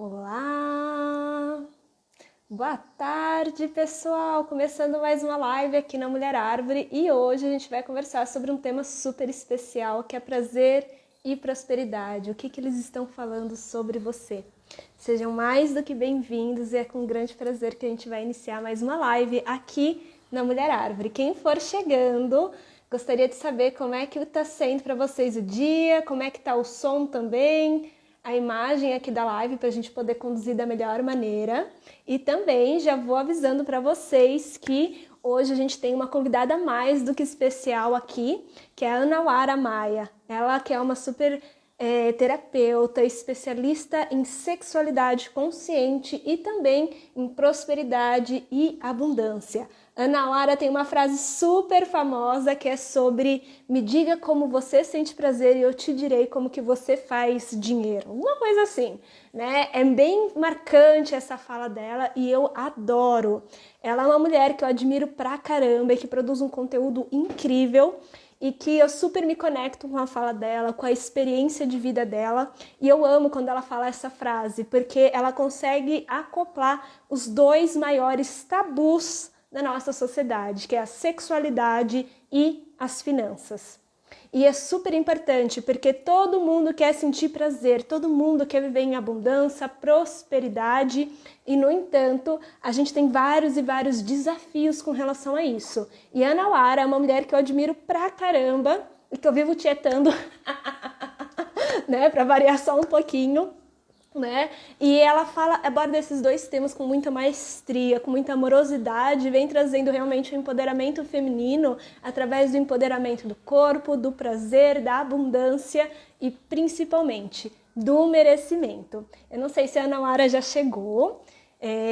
Olá! Boa tarde, pessoal! Começando mais uma live aqui na Mulher Árvore e hoje a gente vai conversar sobre um tema super especial que é prazer e prosperidade. O que eles estão falando sobre você? Sejam mais do que bem-vindos e é com grande prazer que a gente vai iniciar mais uma live aqui na Mulher Árvore. Quem for chegando, gostaria de saber como é que está sendo para vocês o dia, como é que está o som também, a imagem aqui da live para a gente poder conduzir da melhor maneira. E também já vou avisando para vocês que hoje a gente tem uma convidada mais do que especial aqui, que é a Ana Lara Maia. Ela que é uma super terapeuta, especialista em sexualidade consciente e também em prosperidade e abundância. Ana Lara tem uma frase super famosa que é sobre me diga como você sente prazer e eu te direi como que você faz dinheiro. Uma coisa assim, né? É bem marcante essa fala dela e eu adoro. Ela é uma mulher que eu admiro pra caramba e que produz um conteúdo incrível e que eu super me conecto com a fala dela, com a experiência de vida dela, e eu amo quando ela fala essa frase, porque ela consegue acoplar os dois maiores tabus da nossa sociedade, que é a sexualidade e as finanças. E é super importante porque todo mundo quer sentir prazer, todo mundo quer viver em abundância, prosperidade e, no entanto, a gente tem vários e vários desafios com relação a isso. E a Ana Lara é uma mulher que eu admiro pra caramba e que eu vivo tietando, né, pra variar só um pouquinho. Né? E ela aborda esses dois temas com muita maestria, com muita amorosidade, vem trazendo realmente o empoderamento feminino através do empoderamento do corpo, do prazer, da abundância e principalmente do merecimento. Eu não sei se a Ana Lara já chegou.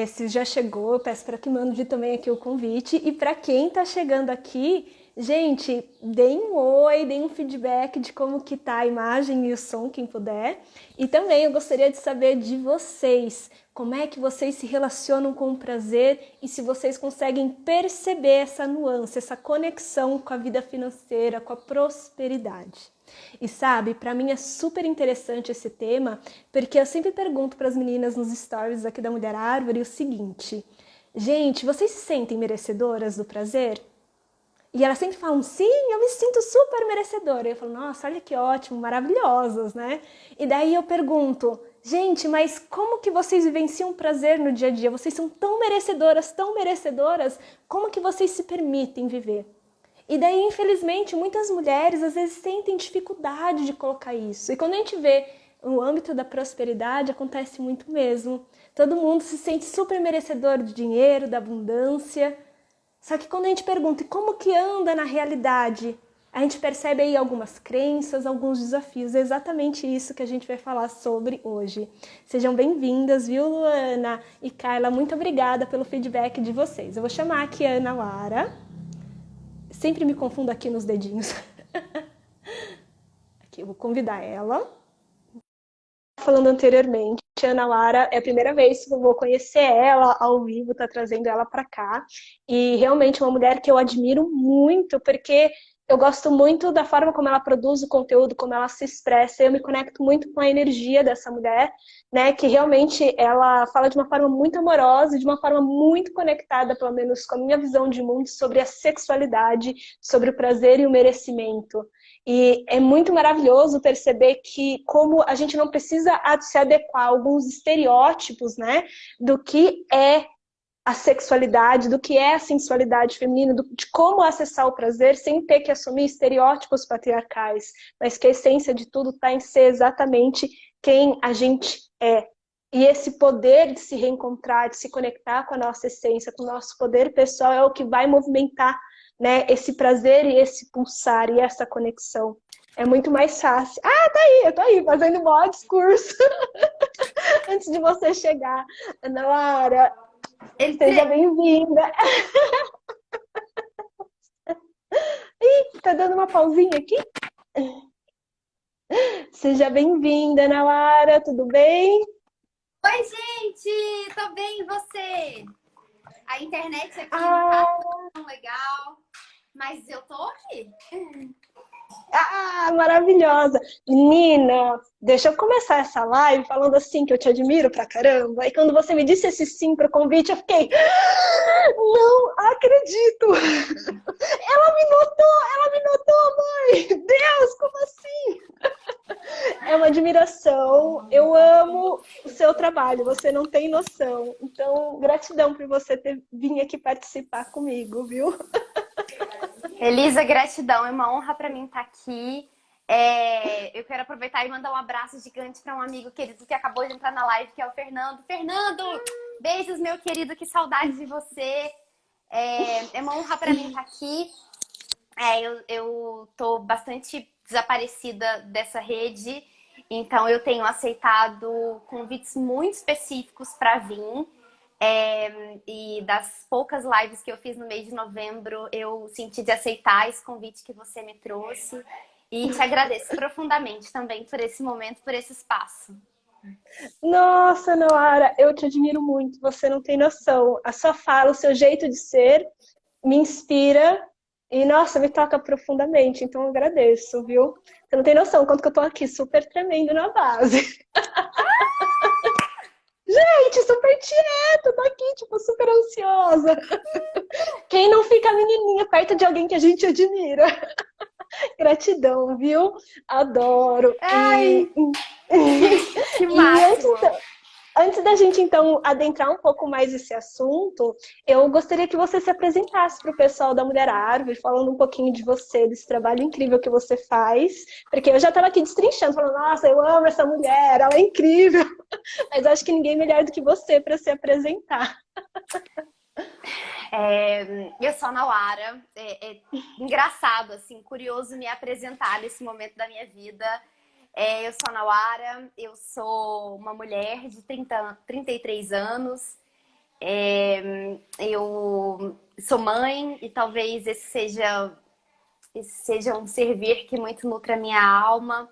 Se já chegou, eu peço para que mande também aqui o convite. E para quem está chegando aqui, gente, deem um oi, deem um feedback de como que tá a imagem e o som, quem puder. E também eu gostaria de saber de vocês, como é que vocês se relacionam com o prazer e se vocês conseguem perceber essa nuance, essa conexão com a vida financeira, com a prosperidade. E sabe, para mim é super interessante esse tema, porque eu sempre pergunto para as meninas nos stories aqui da Mulher Árvore o seguinte: gente, vocês se sentem merecedoras do prazer? E elas sempre falam, sim, eu me sinto super merecedora. E eu falo, nossa, olha que ótimo, maravilhosas, né? E daí eu pergunto, gente, mas como que vocês vivenciam prazer no dia a dia? Vocês são tão merecedoras, como que vocês se permitem viver? E daí, infelizmente, muitas mulheres às vezes sentem dificuldade de colocar isso. E quando a gente vê no âmbito da prosperidade, acontece muito mesmo. Todo mundo se sente super merecedor de dinheiro, da abundância. Só que quando a gente pergunta e como que anda na realidade, a gente percebe aí algumas crenças, alguns desafios. É exatamente isso que a gente vai falar sobre hoje. Sejam bem-vindas, viu, Luana e Carla? Muito obrigada pelo feedback de vocês. Eu vou chamar aqui a Ana Lara. Sempre me confundo aqui nos dedinhos. Aqui, eu vou convidar ela. Falando anteriormente, a Ana Lara é a primeira vez que eu vou conhecer ela ao vivo, tá trazendo ela para cá. E realmente é uma mulher que eu admiro muito, porque eu gosto muito da forma como ela produz o conteúdo, como ela se expressa. Eu me conecto muito com a energia dessa mulher, né? Que realmente ela fala de uma forma muito amorosa, de uma forma muito conectada, pelo menos com a minha visão de mundo, sobre a sexualidade, sobre o prazer e o merecimento. E é muito maravilhoso perceber que como a gente não precisa se adequar a alguns estereótipos, né, do que é a sexualidade, do que é a sensualidade feminina, de como acessar o prazer sem ter que assumir estereótipos patriarcais, mas que a essência de tudo está em ser exatamente quem a gente é. E esse poder de se reencontrar, de se conectar com a nossa essência, com o nosso poder pessoal, é o que vai movimentar, né, esse prazer e esse pulsar e essa conexão. É muito mais fácil. Ah, tá aí, eu tô aí, fazendo o maior discurso antes de você chegar. Ana Lara, seja bem-vinda. Ih, tá dando uma pausinha aqui? Seja bem-vinda, Ana Lara, tudo bem? Oi, gente! Tô bem, e você? A internet aqui não tá Ah, tão legal, mas eu tô aqui. Ah, maravilhosa! Menina, deixa eu começar essa live falando assim que eu te admiro pra caramba. E quando você me disse esse sim pro convite, eu fiquei, "Ah, não acredito! Ela me notou, mãe! Deus, como assim? É uma admiração. Eu amo o seu trabalho, você não tem noção. Então, gratidão por você ter vindo aqui participar comigo, viu? Elisa, gratidão. É uma honra para mim estar aqui. Eu quero aproveitar e mandar um abraço gigante para um amigo querido que acabou de entrar na live, que é o Fernando. Fernando, beijos, meu querido. Que saudade de você. É uma honra para mim estar aqui. Eu tô bastante desaparecida dessa rede, então eu tenho aceitado convites muito específicos para vir. E das poucas lives que eu fiz no mês de novembro, eu senti de aceitar esse convite que você me trouxe. E te agradeço profundamente também por esse momento, por esse espaço. Nossa, Noara, eu te admiro muito, você não tem noção. A sua fala, o seu jeito de ser me inspira e, nossa, me toca profundamente. Então, eu agradeço, viu? Você não tem noção quanto que eu tô aqui super tremendo na base. Gente, super tieta, tô aqui, tipo, super ansiosa. Quem não fica menininha perto de alguém que a gente admira? Gratidão, viu? Adoro. Ai, que E máximo! antes da gente, então, adentrar um pouco mais esse assunto, eu gostaria que você se apresentasse para o pessoal da Mulher Árvore, falando um pouquinho de você, desse trabalho incrível que você faz, porque eu já estava aqui destrinchando, falando, nossa, eu amo essa mulher, ela é incrível, mas acho que ninguém melhor do que você para se apresentar. Eu sou a Nauara. É engraçado, assim, curioso me apresentar nesse momento da minha vida. Eu sou a Nauara, eu sou uma mulher de 33 anos. Eu sou mãe e talvez esse seja um servir que muito nutre a minha alma.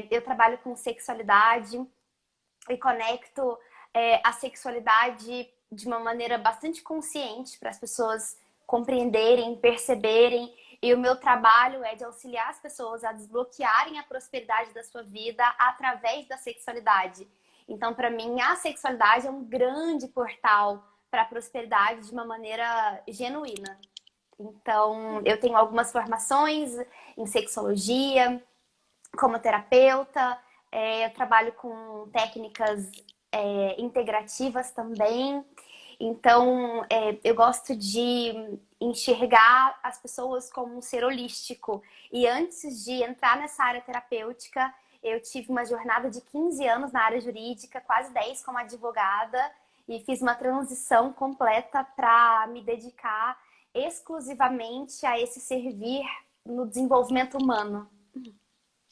Eu trabalho com sexualidade e conecto a sexualidade de uma maneira bastante consciente para as pessoas compreenderem, perceberem. E o meu trabalho é de auxiliar as pessoas a desbloquearem a prosperidade da sua vida através da sexualidade. Então, para mim, a sexualidade é um grande portal para a prosperidade de uma maneira genuína. Então, eu tenho algumas formações em sexologia, como terapeuta, eu trabalho com técnicas integrativas também. Então, eu gosto de enxergar as pessoas como um ser holístico. E antes de entrar nessa área terapêutica, eu tive uma jornada de 15 anos na área jurídica, quase 10 como advogada, e fiz uma transição completa para me dedicar exclusivamente a esse servir no desenvolvimento humano.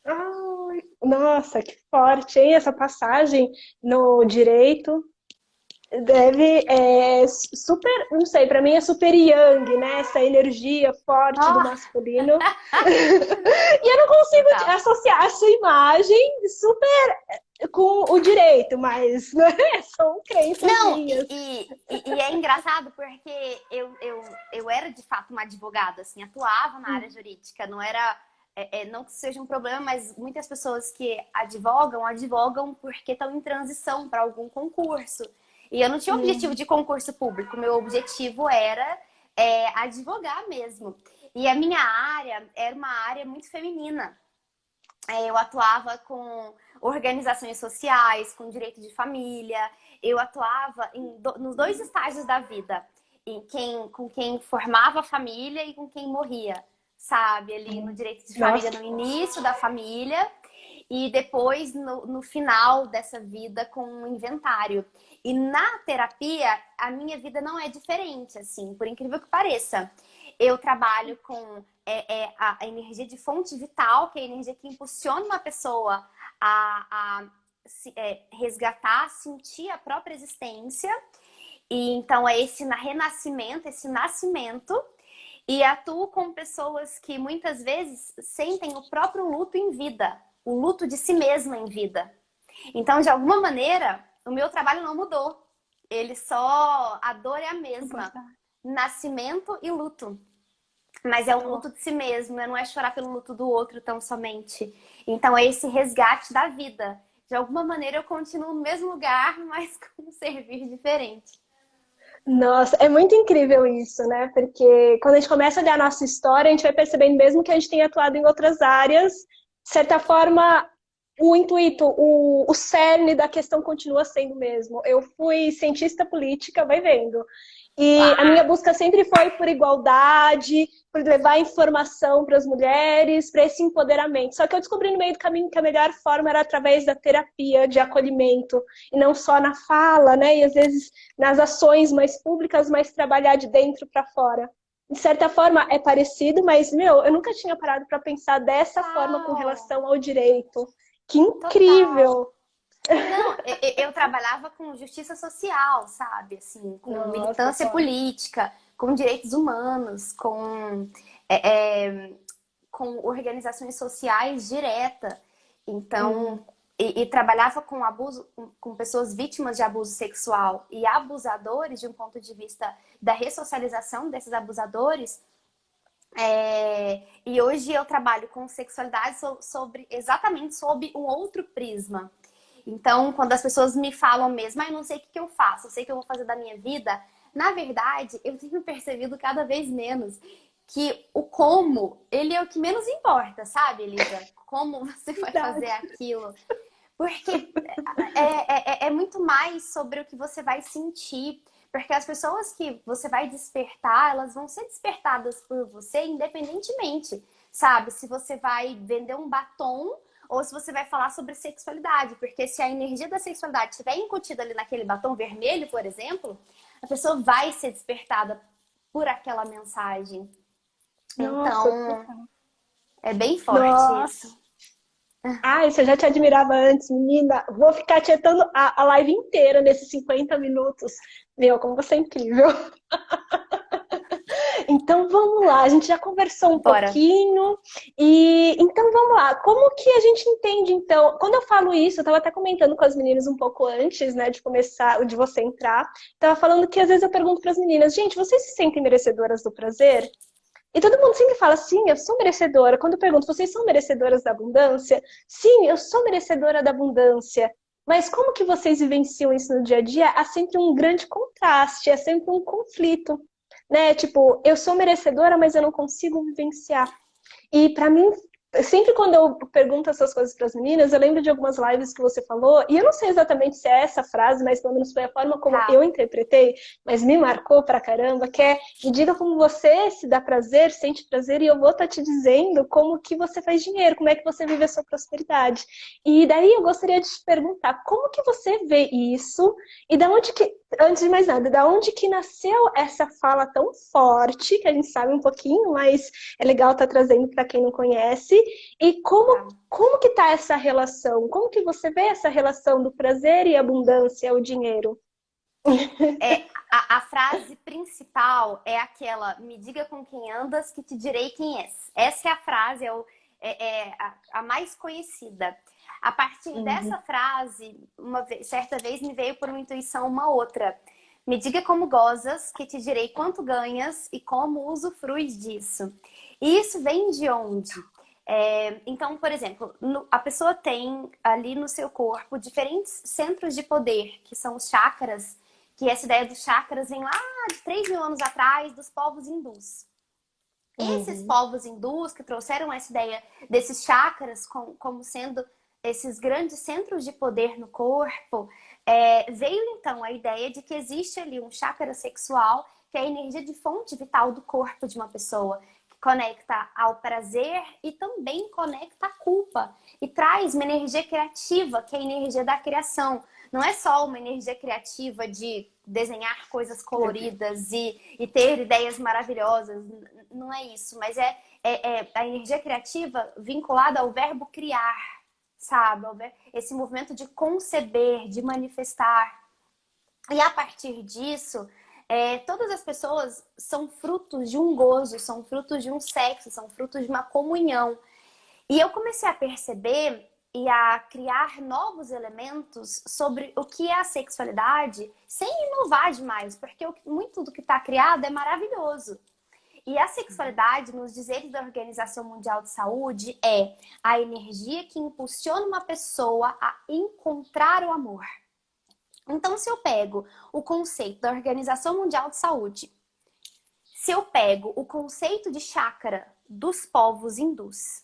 Ai, nossa, que forte, hein? Essa passagem no direito. Deve, super, não sei, pra mim é super yang, né? Essa energia forte do Oh, masculino. E eu não consigo total. associar a sua imagem super com o direito, mas né? São crenças Não, minhas. e é engraçado porque eu era de fato uma advogada, assim, atuava na área jurídica, não era, não que seja um problema, mas muitas pessoas que advogam porque estão em transição para algum concurso. E eu não tinha objetivo de concurso público, meu objetivo era advogar mesmo. E a minha área era uma área muito feminina. Eu atuava com organizações sociais, com direito de família. Eu atuava nos dois estágios da vida, com quem formava a família e com quem morria, sabe? Ali no direito de família, Nossa, no início da família e depois no final dessa vida com um inventário. E na terapia, a minha vida não é diferente, assim, por incrível que pareça. Eu trabalho com a energia de fonte vital, que é a energia que impulsiona uma pessoa a resgatar, sentir a própria existência. E então é esse renascimento, esse nascimento. E atuo com pessoas que muitas vezes sentem o próprio luto em vida, o luto de si mesma em vida. Então, de alguma maneira, o meu trabalho não mudou. A dor é a mesma. Nascimento e luto. Mas é o luto de si mesmo, né? Não é chorar pelo luto do outro tão somente. Então é esse resgate da vida. De alguma maneira eu continuo no mesmo lugar, mas com um servir diferente. Nossa, é muito incrível isso, né? Porque quando a gente começa a olhar a nossa história, a gente vai percebendo, mesmo que a gente tenha atuado em outras áreas, de certa forma, o intuito, o cerne da questão continua sendo o mesmo. Eu fui cientista política, vai vendo. E a minha Uau! busca sempre foi por igualdade, por levar informação para as mulheres, para esse empoderamento. Só que eu descobri no meio do caminho que a melhor forma era através da terapia, de acolhimento, e não só na fala, né? E às vezes nas ações mais públicas, mas trabalhar de dentro para fora. De certa forma é parecido, mas, meu, eu nunca tinha parado para pensar dessa forma com Total! relação ao direito. Que Total! incrível! Não, eu trabalhava com justiça social, sabe? Assim, com Nossa, militância só. política, com direitos humanos, é, é, com organizações sociais direta. Então, Uhum. e trabalhava com abuso, com pessoas vítimas de abuso sexual e abusadores, de um ponto de vista da ressocialização desses abusadores. E hoje eu trabalho com sexualidade exatamente sob um outro prisma. Então, quando as pessoas me falam mesmo, eu não sei o que eu faço, eu sei o que eu vou fazer da minha vida, na verdade, eu tenho percebido cada vez menos que o como, ele é o que menos importa, sabe, Elisa? Como você vai fazer Verdade. aquilo. Porque é muito mais sobre o que você vai sentir. Porque as pessoas que você vai despertar, elas vão ser despertadas por você independentemente, sabe? Se você vai vender um batom ou se você vai falar sobre sexualidade. Porque se a energia da sexualidade estiver incutida ali naquele batom vermelho, por exemplo, a pessoa vai ser despertada por aquela mensagem. Nossa, Então, total. é bem forte Nossa. isso. Ah, isso eu já te admirava antes, menina. Vou ficar tietando a live inteira nesses 50 minutos. Meu, como você é incrível. Então vamos lá, a gente já conversou um Bora. pouquinho e então vamos lá. Como que a gente entende então? Quando eu falo isso, eu estava até comentando com as meninas um pouco antes, né, de começar, de você entrar. Tava falando que às vezes eu pergunto para as meninas, gente, vocês se sentem merecedoras do prazer? E todo mundo sempre fala, sim, eu sou merecedora. Quando eu pergunto, vocês são merecedoras da abundância? Sim, eu sou merecedora da abundância. Mas como que vocês vivenciam isso no dia a dia? Há sempre um grande contraste, é sempre um conflito, né? Tipo, eu sou merecedora, mas eu não consigo vivenciar. E para mim, sempre quando eu pergunto essas coisas para as meninas, eu lembro de algumas lives que você falou, e eu não sei exatamente se é essa frase, mas pelo menos foi a forma como Tá. eu interpretei, mas me marcou pra caramba, que é, me diga como você se dá prazer, sente prazer, e eu vou estar te dizendo como que você faz dinheiro, como é que você vive a sua prosperidade. E daí eu gostaria de te perguntar, como que você vê isso, e da onde que, antes de mais nada, da onde que nasceu essa fala tão forte, que a gente sabe um pouquinho, mas é legal estar trazendo para quem não conhece. E Tá. como que tá essa relação? Como que você vê essa relação do prazer e abundância, o dinheiro? A frase principal é aquela: me diga com quem andas que te direi quem és. Essa é a frase, a mais conhecida. A partir Uhum. dessa frase, certa vez me veio por uma intuição uma outra. Me diga como gozas, que te direi quanto ganhas e como usufruis disso. E isso vem de onde? Então, por exemplo, a pessoa tem ali no seu corpo diferentes centros de poder, que são os chakras, que essa ideia dos chakras vem lá de 3.000 anos atrás, dos povos hindus. Esses Uhum. povos hindus que trouxeram essa ideia desses chakras como sendo esses grandes centros de poder no corpo, veio então a ideia de que existe ali um chakra sexual, que é a energia de fonte vital do corpo de uma pessoa, que conecta ao prazer e também conecta à culpa, e traz uma energia criativa, que é a energia da criação. Não é só uma energia criativa de desenhar coisas coloridas e ter ideias maravilhosas, não é isso, mas é a energia criativa vinculada ao verbo criar, sabe? Esse movimento de conceber, de manifestar. E a partir disso, todas as pessoas são frutos de um gozo, são frutos de um sexo, são frutos de uma comunhão. E eu comecei a perceber e a criar novos elementos sobre o que é a sexualidade, sem inovar demais, porque muito do que está criado é maravilhoso. E a sexualidade, nos dizeres da Organização Mundial de Saúde, é a energia que impulsiona uma pessoa a encontrar o amor. Então, se eu pego o conceito da Organização Mundial de Saúde, se eu pego o conceito de chakra dos povos hindus,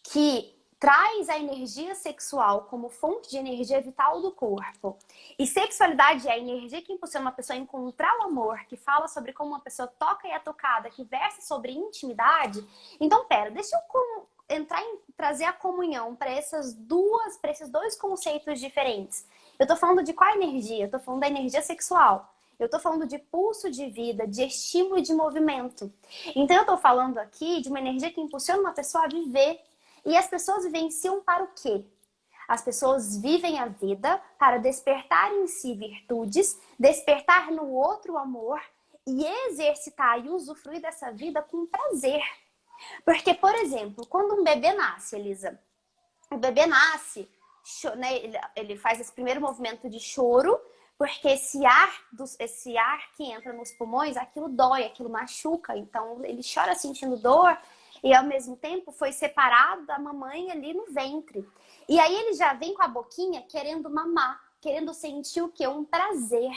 que traz a energia sexual como fonte de energia vital do corpo. E sexualidade é a energia que impulsiona uma pessoa a encontrar o amor, que fala sobre como uma pessoa toca e é tocada, que versa sobre intimidade. Então, deixa eu trazer a comunhão para esses dois conceitos diferentes. Eu tô falando de qual energia? Eu tô falando da energia sexual. Eu tô falando de pulso de vida, de estímulo e de movimento. Então, eu tô falando aqui de uma energia que impulsiona uma pessoa a viver. E as pessoas vivenciam para o quê? As pessoas vivem a vida para despertar em si virtudes, despertar no outro amor e exercitar e usufruir dessa vida com prazer. Porque, por exemplo, quando um bebê nasce, Elisa, o bebê nasce, né, ele faz esse primeiro movimento de choro, porque esse ar que entra nos pulmões, aquilo dói, aquilo machuca. Então, ele chora sentindo dor. E ao mesmo tempo foi separado da mamãe ali no ventre. E aí ele já vem com a boquinha querendo mamar, querendo sentir o quê? Um prazer.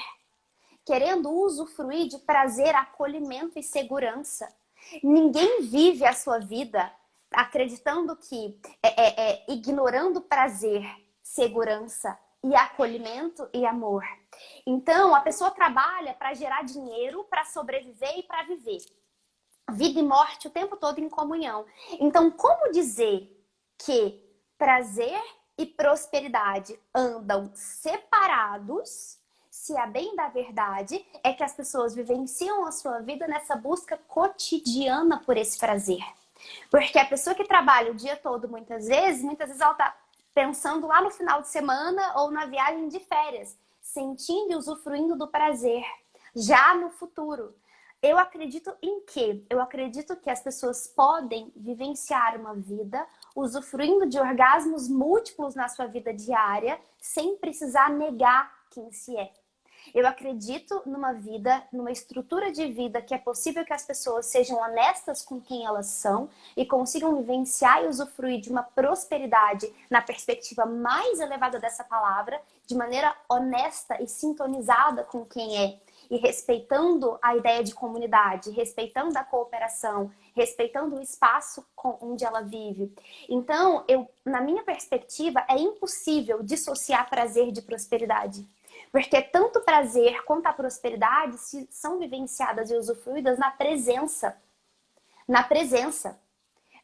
Querendo usufruir de prazer, acolhimento e segurança. Ninguém vive a sua vida acreditando que ignorando prazer, segurança e acolhimento e amor. Então a pessoa trabalha para gerar dinheiro, para sobreviver e para viver. Vida e morte o tempo todo em comunhão. Então, como dizer que prazer e prosperidade andam separados, se a bem da verdade é que as pessoas vivenciam a sua vida nessa busca cotidiana por esse prazer? Porque a pessoa que trabalha o dia todo, muitas vezes ela está pensando lá no final de semana ou na viagem de férias, sentindo e usufruindo do prazer, já no futuro. Eu acredito em quê? Eu acredito que as pessoas podem vivenciar uma vida usufruindo de orgasmos múltiplos na sua vida diária, sem precisar negar quem se é. Eu acredito numa estrutura de vida que é possível que as pessoas sejam honestas com quem elas são e consigam vivenciar e usufruir de uma prosperidade na perspectiva mais elevada dessa palavra, de maneira honesta e sintonizada com quem é. E respeitando a ideia de comunidade, respeitando a cooperação, respeitando o espaço onde ela vive. Então, na minha perspectiva, é impossível dissociar prazer de prosperidade. Porque tanto o prazer quanto a prosperidade são vivenciadas e usufruídas na presença. Na presença.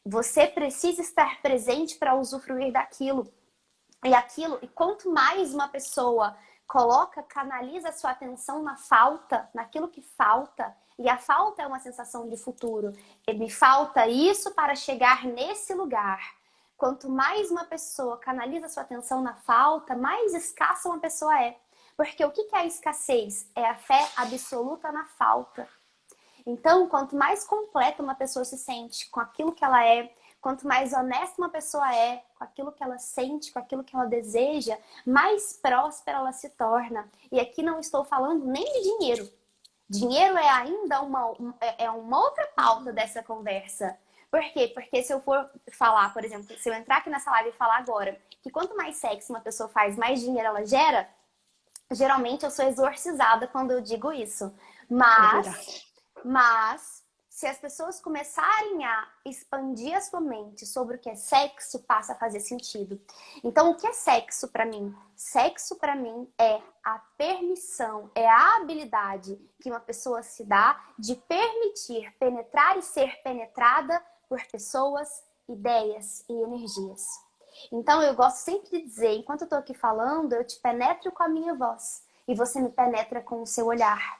Você precisa estar presente para usufruir daquilo. E quanto mais uma pessoa canaliza a sua atenção na falta, naquilo que falta, e a falta é uma sensação de futuro. Me falta isso para chegar nesse lugar. Quanto mais uma pessoa canaliza a sua atenção na falta, mais escassa uma pessoa é. Porque o que é a escassez? É a fé absoluta na falta. Então, quanto mais completa uma pessoa se sente com aquilo que ela é, quanto mais honesta uma pessoa é com aquilo que ela sente, com aquilo que ela deseja, mais próspera ela se torna. E aqui não estou falando nem de dinheiro. Dinheiro é ainda uma outra pauta dessa conversa. Por quê? Porque se eu for falar, por exemplo, se eu entrar aqui nessa live e falar agora que quanto mais sexo uma pessoa faz, mais dinheiro ela gera, geralmente eu sou exorcizada quando eu digo isso. Mas se as pessoas começarem a expandir a sua mente sobre o que é sexo, passa a fazer sentido. Então, o que é sexo para mim? Sexo para mim é a permissão, é a habilidade que uma pessoa se dá de permitir penetrar e ser penetrada por pessoas, ideias e energias. Então, eu gosto sempre de dizer, enquanto eu estou aqui falando, eu te penetro com a minha voz e você me penetra com o seu olhar.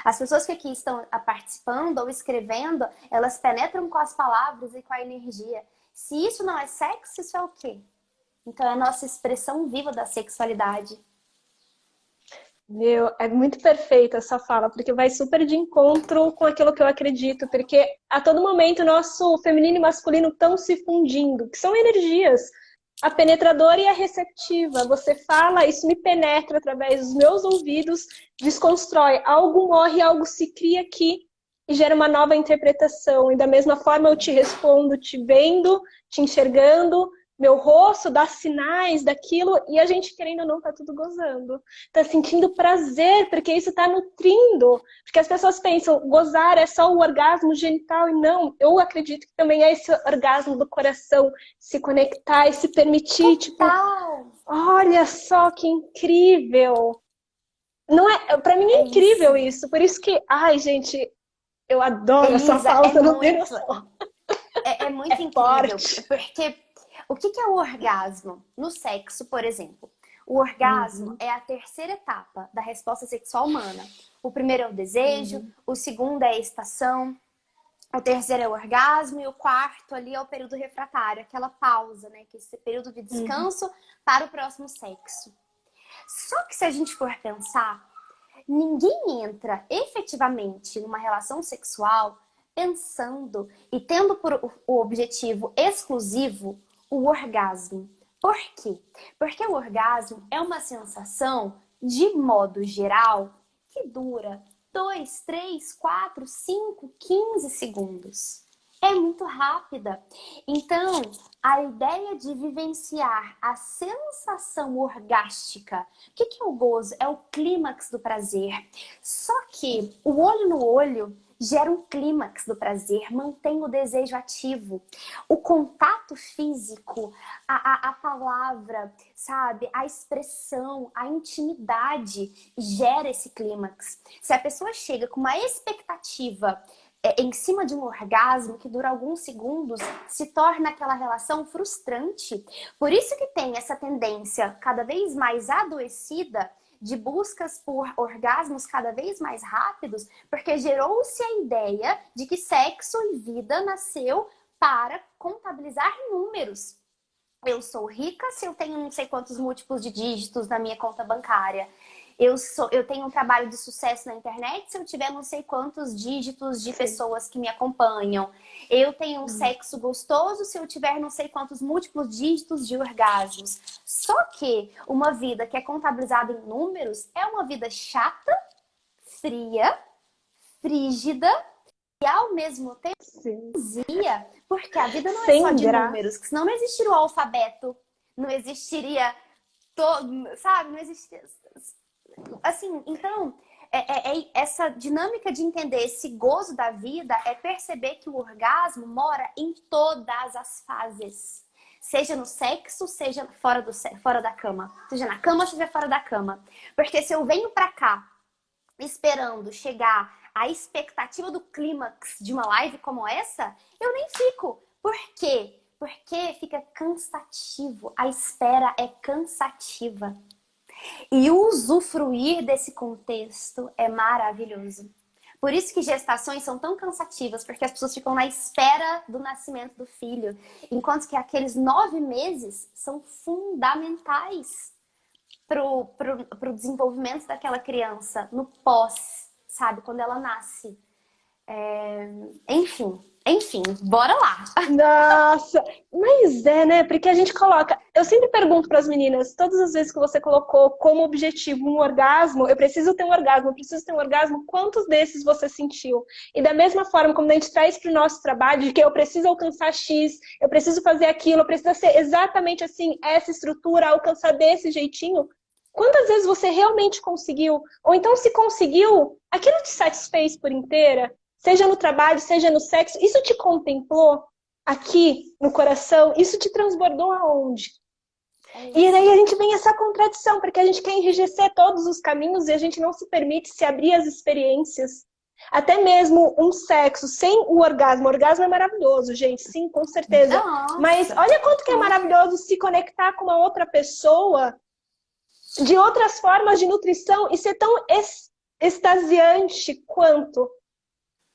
As pessoas que aqui estão participando ou escrevendo, elas penetram com as palavras e com a energia. Se isso não é sexo, isso é o quê? Então é a nossa expressão viva da sexualidade. É muito perfeita essa fala, porque vai super de encontro com aquilo que eu acredito, porque a todo momento o nosso feminino e masculino estão se fundindo, que são energias. A penetradora e a receptiva. Você fala, isso me penetra através dos meus ouvidos, desconstrói. Algo morre, algo se cria aqui. e gera uma nova interpretação. E da mesma forma eu te respondo, te vendo, te enxergando, meu rosto dá sinais daquilo, e a gente, querendo ou não, tá tudo gozando. Tá sentindo prazer, porque isso tá nutrindo. Porque as pessoas pensam, gozar é só o orgasmo genital, e não. Eu acredito que também é esse orgasmo do coração, se conectar e se permitir, tipo, Total! olha só que incrível. Não é, para mim é É incrível isso. isso. Por isso que, ai, gente, eu adoro essa Elisa, fala, você não tem noção. é É muito incrível, forte. porque o que é o orgasmo? No sexo, por exemplo, o orgasmo Uhum, é a terceira etapa da resposta sexual humana. O primeiro é o desejo, uhum, o segundo é a excitação, o terceiro é o orgasmo e o quarto ali é o período refratário, aquela pausa, né? Que é esse período de uhum. descanso para o próximo sexo. Só que se a gente for pensar, ninguém entra efetivamente numa relação sexual pensando e tendo por o objetivo exclusivo o orgasmo. Por quê? Porque o orgasmo é uma sensação, de modo geral, que dura 2, 3, 4, 5, 15 segundos. É muito rápida. Então, a ideia de vivenciar a sensação orgástica, o que é o gozo? É o clímax do prazer. Só que o olho no olho gera um clímax do prazer, mantém o desejo ativo. O contato físico, a palavra, sabe? A expressão, a intimidade gera esse clímax. Se a pessoa chega com uma expectativa em cima de um orgasmo que dura alguns segundos, se torna aquela relação frustrante. Por isso que tem essa tendência cada vez mais adoecida de buscas por orgasmos cada vez mais rápidos, porque gerou-se a ideia de que sexo e vida nasceu para contabilizar números. Eu sou rica se eu tenho não sei quantos múltiplos de dígitos na minha conta bancária. Eu tenho um trabalho de sucesso na internet se eu tiver não sei quantos dígitos de Sim. pessoas que me acompanham. Eu tenho um Uhum. sexo gostoso se eu tiver não sei quantos múltiplos dígitos de orgasmos. Só que uma vida que é contabilizada em números é uma vida chata, fria, frígida e ao mesmo tempo Sim. vazia, porque a vida não é só Sem de graça. números, que senão não existiria o alfabeto, não existiria todo, sabe? Não existiria. Assim, então, essa dinâmica de entender esse gozo da vida é perceber que o orgasmo mora em todas as fases. Seja no sexo, seja fora da cama. Seja na cama, seja fora da cama. Porque se eu venho pra cá esperando chegar à expectativa do clímax de uma live como essa, eu nem fico. Por quê? Porque fica cansativo. A espera é cansativa. E usufruir desse contexto é maravilhoso. Por isso que gestações são tão cansativas, porque as pessoas ficam na espera do nascimento do filho, enquanto que aqueles 9 meses são fundamentais pro desenvolvimento daquela criança, no pós, sabe? Quando ela nasce. Enfim, bora lá. Nossa, mas é, né? Porque a gente coloca. Eu sempre pergunto para as meninas, todas as vezes que você colocou como objetivo um orgasmo, eu preciso ter um orgasmo, eu preciso ter um orgasmo, quantos desses você sentiu? E da mesma forma, como a gente traz para o nosso trabalho, de que eu preciso alcançar X, eu preciso fazer aquilo, eu preciso ser exatamente assim, essa estrutura, alcançar desse jeitinho. Quantas vezes você realmente conseguiu? Ou então, se conseguiu, aquilo te satisfez por inteira? Seja no trabalho, seja no sexo, isso te contemplou aqui no coração? Isso te transbordou aonde? E daí a gente vem essa contradição, porque a gente quer enrijecer todos os caminhos e a gente não se permite se abrir às experiências. Até mesmo um sexo sem o orgasmo. O orgasmo é maravilhoso, gente, sim, com certeza. Mas Nossa! olha quanto que é maravilhoso se conectar com uma outra pessoa de outras formas de nutrição e ser tão extasiante quanto.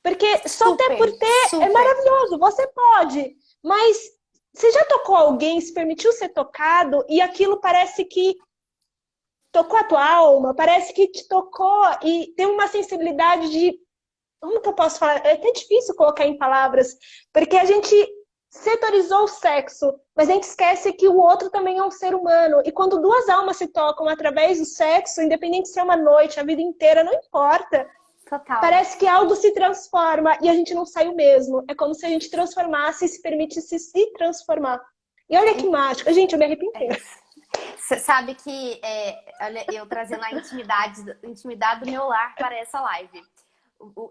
Porque só ter por ter é Super. maravilhoso, você pode, mas você já tocou alguém, se permitiu ser tocado e aquilo parece que tocou a tua alma, parece que te tocou e tem uma sensibilidade de... Como que eu posso falar? É até difícil colocar em palavras, porque a gente setorizou o sexo, mas a gente esquece que o outro também é um ser humano. E quando duas almas se tocam através do sexo, independente se é uma noite, a vida inteira, não importa. Total. Parece que algo se transforma e a gente não sai o mesmo. É como se a gente transformasse e se permitisse se transformar. E olha que mágico. Gente, eu me arrepio É inteira. isso. Você sabe que olha, eu trazendo a intimidade do meu lar para essa live.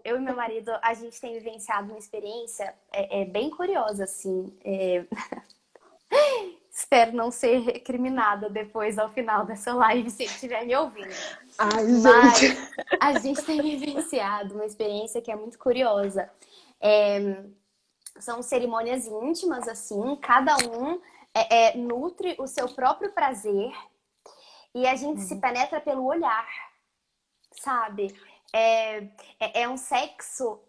Eu e meu marido, a gente tem vivenciado uma experiência bem curiosa, assim. Espero não ser recriminada depois, ao final dessa live, se ele estiver me ouvindo. Ai, Mas gente. a gente tem vivenciado uma experiência que é muito curiosa. São cerimônias íntimas, assim, cada um nutre o seu próprio prazer e a gente se penetra pelo olhar, sabe? É um sexo...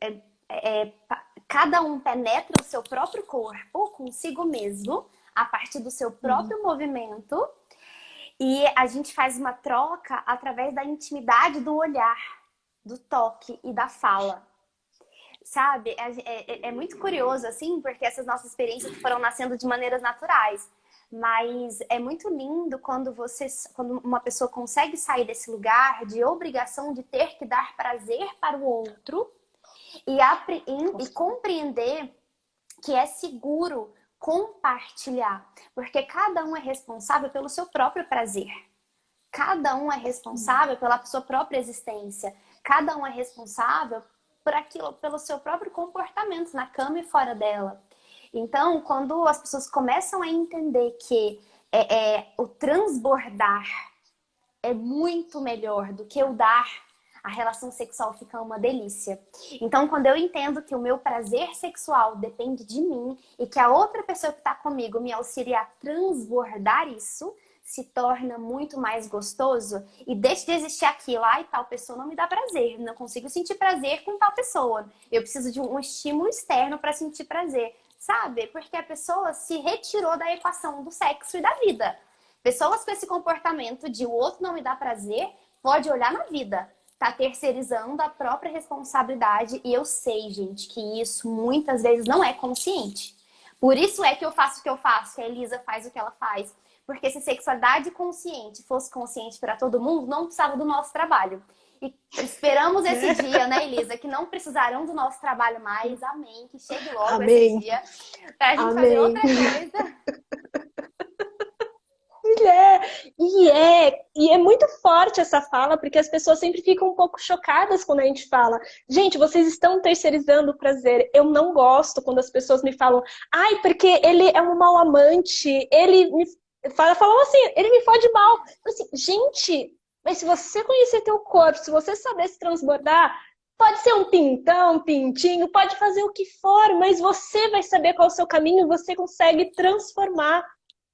cada um penetra o seu próprio corpo consigo mesmo, a partir do seu próprio movimento, e a gente faz uma troca através da intimidade do olhar, do toque e da fala. Sabe? É muito curioso, assim, porque essas nossas experiências foram nascendo de maneiras naturais. Mas é muito lindo quando uma pessoa consegue sair desse lugar de obrigação de ter que dar prazer para o outro e compreender que é seguro compartilhar. Porque cada um é responsável pelo seu próprio prazer. Cada um é responsável pela sua própria existência. Cada um é responsável pelo seu próprio comportamento na cama e fora dela. Então, quando as pessoas começam a entender que o transbordar é muito melhor do que o dar, a relação sexual fica uma delícia. Então, quando eu entendo que o meu prazer sexual depende de mim e que a outra pessoa que está comigo me auxilia a transbordar isso, se torna muito mais gostoso e deixa de existir aquilo. Ai, tal pessoa não me dá prazer, não consigo sentir prazer com tal pessoa. Eu preciso de um estímulo externo para sentir prazer, sabe? Porque a pessoa se retirou da equação do sexo e da vida. Pessoas com esse comportamento de o outro não me dá prazer, pode olhar na vida. Tá terceirizando a própria responsabilidade e eu sei, gente, que isso muitas vezes não é consciente. Por isso é que eu faço o que eu faço, que a Elisa faz o que ela faz. Porque se sexualidade consciente fosse consciente para todo mundo, não precisava do nosso trabalho. E esperamos esse dia, né, Elisa? Que não precisarão do nosso trabalho mais. Amém. Que chegue logo esse dia. Pra gente fazer outra coisa. E é muito forte essa fala, porque as pessoas sempre ficam um pouco chocadas quando a gente fala. Gente, vocês estão terceirizando o prazer. Eu não gosto quando as pessoas me falam, ai, porque ele é um mau amante, ele me falam assim, ele me fode mal. Assim, gente, mas se você conhecer teu corpo, se você saber se transbordar, pode ser um pintão, um pintinho, pode fazer o que for, mas você vai saber qual é o seu caminho, você consegue transformar.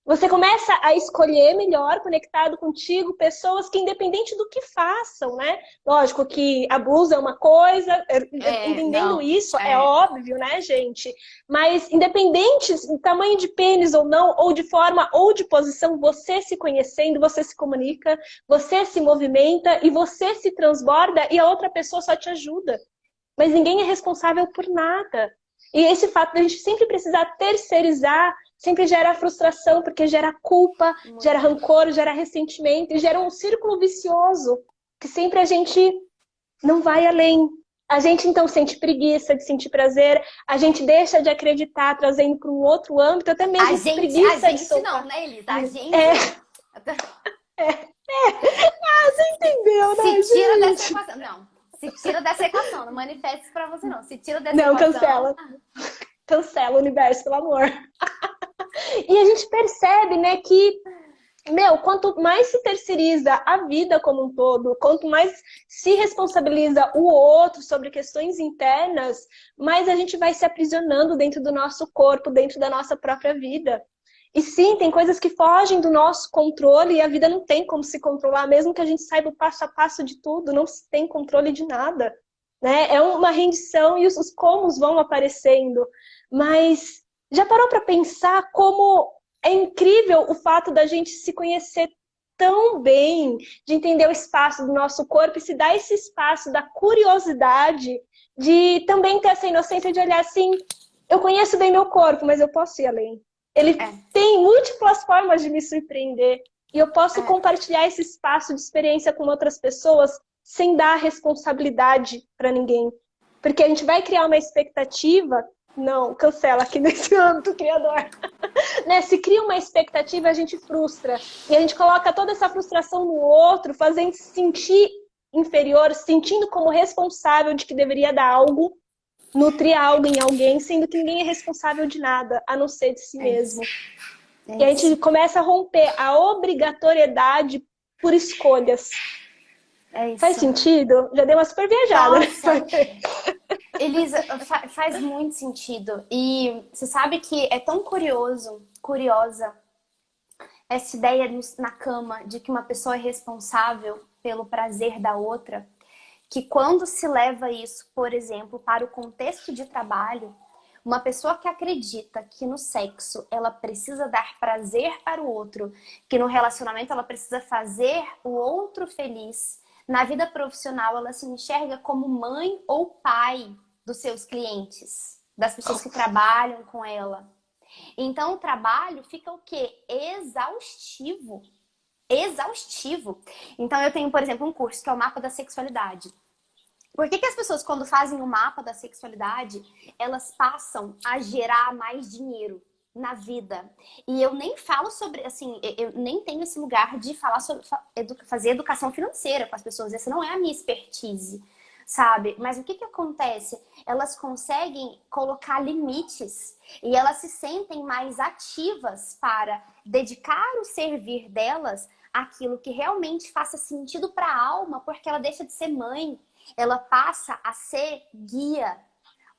Você começa a escolher melhor, conectado contigo, pessoas que, independente do que façam, né? Lógico que abuso é uma coisa, entendendo isso, é óbvio, né, gente? Mas, independente do tamanho de pênis ou não, ou de forma ou de posição, você se conhecendo, você se comunica, você se movimenta e você se transborda e a outra pessoa só te ajuda. Mas ninguém é responsável por nada. E esse fato de a gente sempre precisar terceirizar sempre gera frustração, porque gera culpa, gera rancor, gera ressentimento e gera um círculo vicioso que sempre a gente não vai além. A gente então sente preguiça de sentir prazer, a gente deixa de acreditar, trazendo para um outro âmbito, até mesmo preguiça de soltar. Não, né, Elisa? A gente... você entendeu, né, Se tira dessa equação. Não, se tira dessa equação. Não manifesta isso pra você, não. Se tira dessa equação... Não, cancela. Cancela o universo, pelo amor. E a gente percebe, né, que, quanto mais se terceiriza a vida como um todo, quanto mais se responsabiliza o outro sobre questões internas, mais a gente vai se aprisionando dentro do nosso corpo, dentro da nossa própria vida. E sim, tem coisas que fogem do nosso controle e a vida não tem como se controlar, mesmo que a gente saiba o passo a passo de tudo, não se tem controle de nada, né? É uma rendição e os comos vão aparecendo. Mas já parou para pensar como é incrível o fato da gente se conhecer tão bem, de entender o espaço do nosso corpo e se dar esse espaço da curiosidade, de também ter essa inocência de olhar assim, eu conheço bem meu corpo, mas eu posso ir além. Ele tem múltiplas formas de me surpreender e eu posso compartilhar esse espaço de experiência com outras pessoas sem dar responsabilidade para ninguém. Porque a gente vai criar uma expectativa, não, cancela aqui nesse âmbito criador. Né? Se cria uma expectativa, a gente frustra. E a gente coloca toda essa frustração no outro, fazendo se sentir inferior, se sentindo como responsável de que deveria dar algo, nutrir algo em alguém, sendo que ninguém é responsável de nada, a não ser de si mesmo. E a gente começa a romper a obrigatoriedade por escolhas. Faz sentido? Já dei uma super viajada. Elisa, faz muito sentido. E você sabe que é tão curiosa essa ideia na cama de que uma pessoa é responsável pelo prazer da outra, que quando se leva isso, por exemplo, para o contexto de trabalho, uma pessoa que acredita que no sexo ela precisa dar prazer para o outro, que no relacionamento ela precisa fazer o outro feliz, na vida profissional ela se enxerga como mãe ou pai dos seus clientes, das pessoas que trabalham com ela. Então o trabalho fica o quê? Exaustivo. Então eu tenho, por exemplo, um curso que é o Mapa da Sexualidade. Por que as pessoas, quando fazem o mapa da sexualidade, elas passam a gerar mais dinheiro na vida? E eu nem falo sobre, assim, eu nem tenho esse lugar de falar sobre fazer educação financeira com as pessoas. Essa não é a minha expertise, sabe? Mas o que acontece? Elas conseguem colocar limites e elas se sentem mais ativas para dedicar o servir delas àquilo que realmente faça sentido para a alma, porque ela deixa de ser mãe. Ela passa a ser guia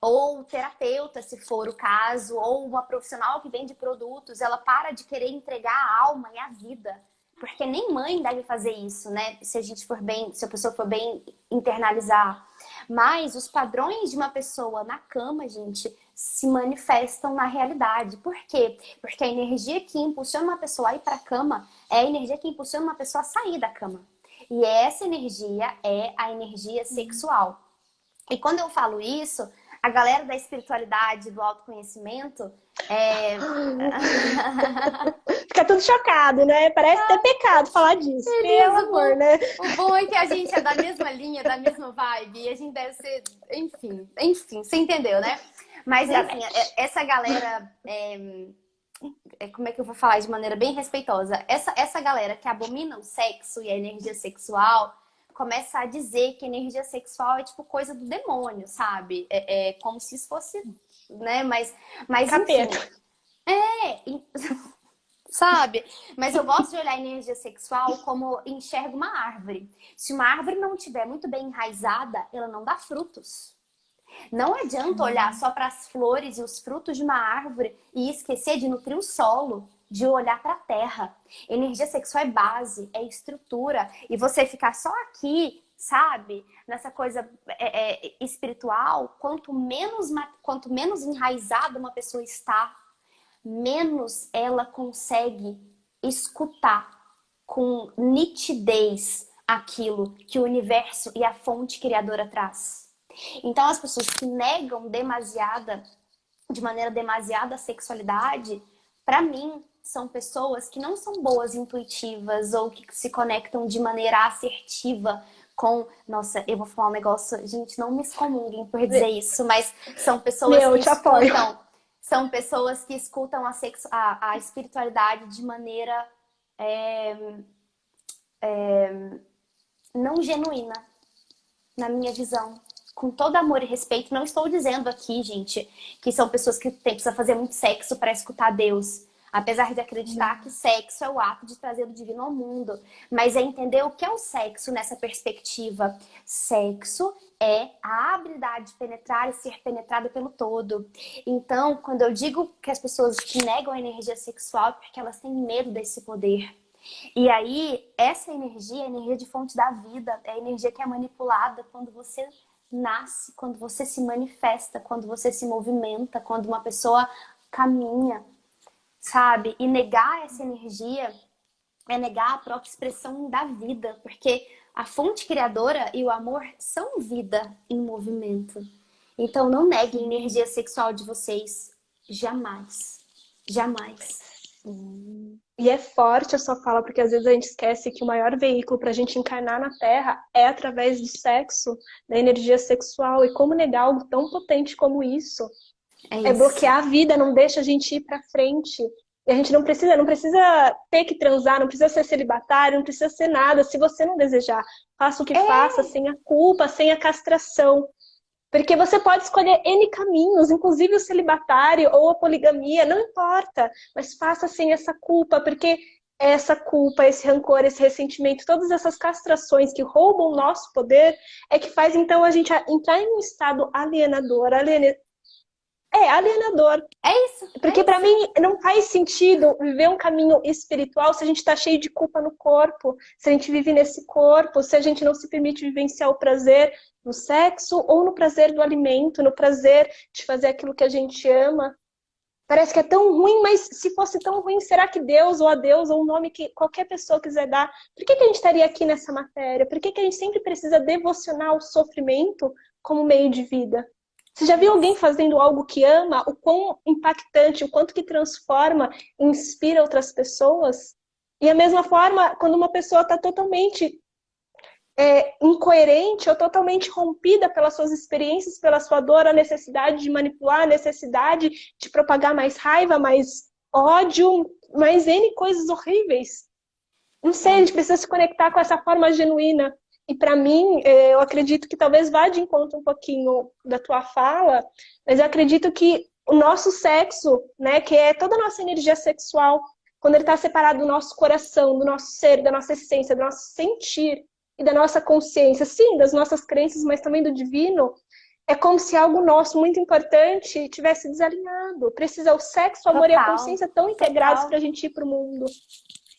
ou terapeuta, se for o caso, ou uma profissional que vende produtos. Ela para de querer entregar a alma e a vida, porque nem mãe deve fazer isso, né? Se a pessoa for bem internalizar. Mas os padrões de uma pessoa na cama, gente, se manifestam na realidade. Por quê? Porque a energia que impulsiona uma pessoa a ir para a cama é a energia que impulsiona uma pessoa a sair da cama. E essa energia é a energia sexual. E quando eu falo isso, a galera da espiritualidade, do autoconhecimento, fica tudo chocado, né? Parece ter pecado falar disso. Pelo amor, né? O bom é que a gente é da mesma linha, da mesma vibe, e a gente deve ser, enfim, você entendeu, né? Mas enfim, essa galera, como é que eu vou falar de maneira bem respeitosa? Essa galera que abomina o sexo e a energia sexual começa a dizer que energia sexual é tipo coisa do demônio, sabe? É como se isso fosse, né? Mas Capeta. sabe? Mas eu gosto de olhar a energia sexual como enxergo uma árvore. Se uma árvore não estiver muito bem enraizada, ela não dá frutos. Não adianta olhar só para as flores e os frutos de uma árvore e esquecer de nutrir o solo, de olhar para a terra. Energia sexual é base, é estrutura. E você ficar só aqui, sabe? Nessa coisa espiritual, quanto menos enraizada uma pessoa está, menos ela consegue escutar com nitidez aquilo que o universo e a fonte criadora traz. Então, as pessoas que negam de maneira demasiada a sexualidade, para mim, são pessoas que não são boas intuitivas ou que se conectam de maneira assertiva com... Nossa, eu vou falar um negócio... Gente, não me excomunguem por dizer isso, mas são pessoas que escutam... São pessoas que escutam a espiritualidade de maneira não genuína, na minha visão. Com todo amor e respeito, não estou dizendo aqui, gente, que são pessoas que precisam fazer muito sexo para escutar Deus. Apesar de acreditar que sexo é o ato de trazer o divino ao mundo. Mas é entender o que é o sexo nessa perspectiva. Sexo é a habilidade de penetrar e ser penetrada pelo todo. Então, quando eu digo que as pessoas que negam a energia sexual é porque elas têm medo desse poder. E aí, essa energia é a energia de fonte da vida. É a energia que é manipulada quando você nasce, quando você se manifesta, quando você se movimenta, quando uma pessoa caminha. Sabe? E negar essa energia é negar a própria expressão da vida, porque a fonte criadora e o amor são vida em movimento. Então não neguem a energia sexual de vocês. Jamais. Jamais. E é forte a sua fala, porque às vezes a gente esquece que o maior veículo para a gente encarnar na Terra é através do sexo, da energia sexual. E como negar algo tão potente como isso? É É isso. bloquear a vida, não deixa a gente ir para frente. E a gente não precisa ter que transar, não precisa ser celibatário, não precisa ser nada. Se você não desejar, faça o que faça, É, sem a culpa, sem a castração. Porque você pode escolher N caminhos, inclusive o celibatário ou a poligamia, não importa, mas faça sem essa culpa, porque essa culpa, esse rancor, esse ressentimento, todas essas castrações que roubam o nosso poder, é que faz então a gente entrar em um estado alienador, alienador. é isso, Porque é para isso. mim não faz sentido viver um caminho espiritual se a gente está cheio de culpa no corpo, se a gente vive nesse corpo, se a gente não se permite vivenciar o prazer no sexo ou no prazer do alimento, no prazer de fazer aquilo que a gente ama. Parece que é tão ruim, mas se fosse tão ruim, será que Deus ou a Deus ou o nome que qualquer pessoa quiser dar, por que a gente estaria aqui nessa matéria? Por que a gente sempre precisa devocionar o sofrimento como meio de vida? Você já É viu alguém isso. fazendo algo que ama? O quão impactante, o quanto que transforma, inspira outras pessoas? E a mesma forma, quando uma pessoa está totalmente incoerente ou totalmente rompida pelas suas experiências, pela sua dor, a necessidade de manipular, a necessidade de propagar mais raiva, mais ódio, mais N coisas horríveis. Não sei, a É. gente precisa se conectar com essa forma genuína. E para mim, eu acredito que talvez vá de encontro um pouquinho da tua fala, mas eu acredito que o nosso sexo, né, que é toda a nossa energia sexual, quando ele está separado do nosso coração, do nosso ser, da nossa essência, do nosso sentir e da nossa consciência, sim, das nossas crenças, mas também do divino, é como se algo nosso muito importante tivesse desalinhado. Precisa o sexo, o amor e a Total, consciência tão integrados para total, a gente ir para o mundo.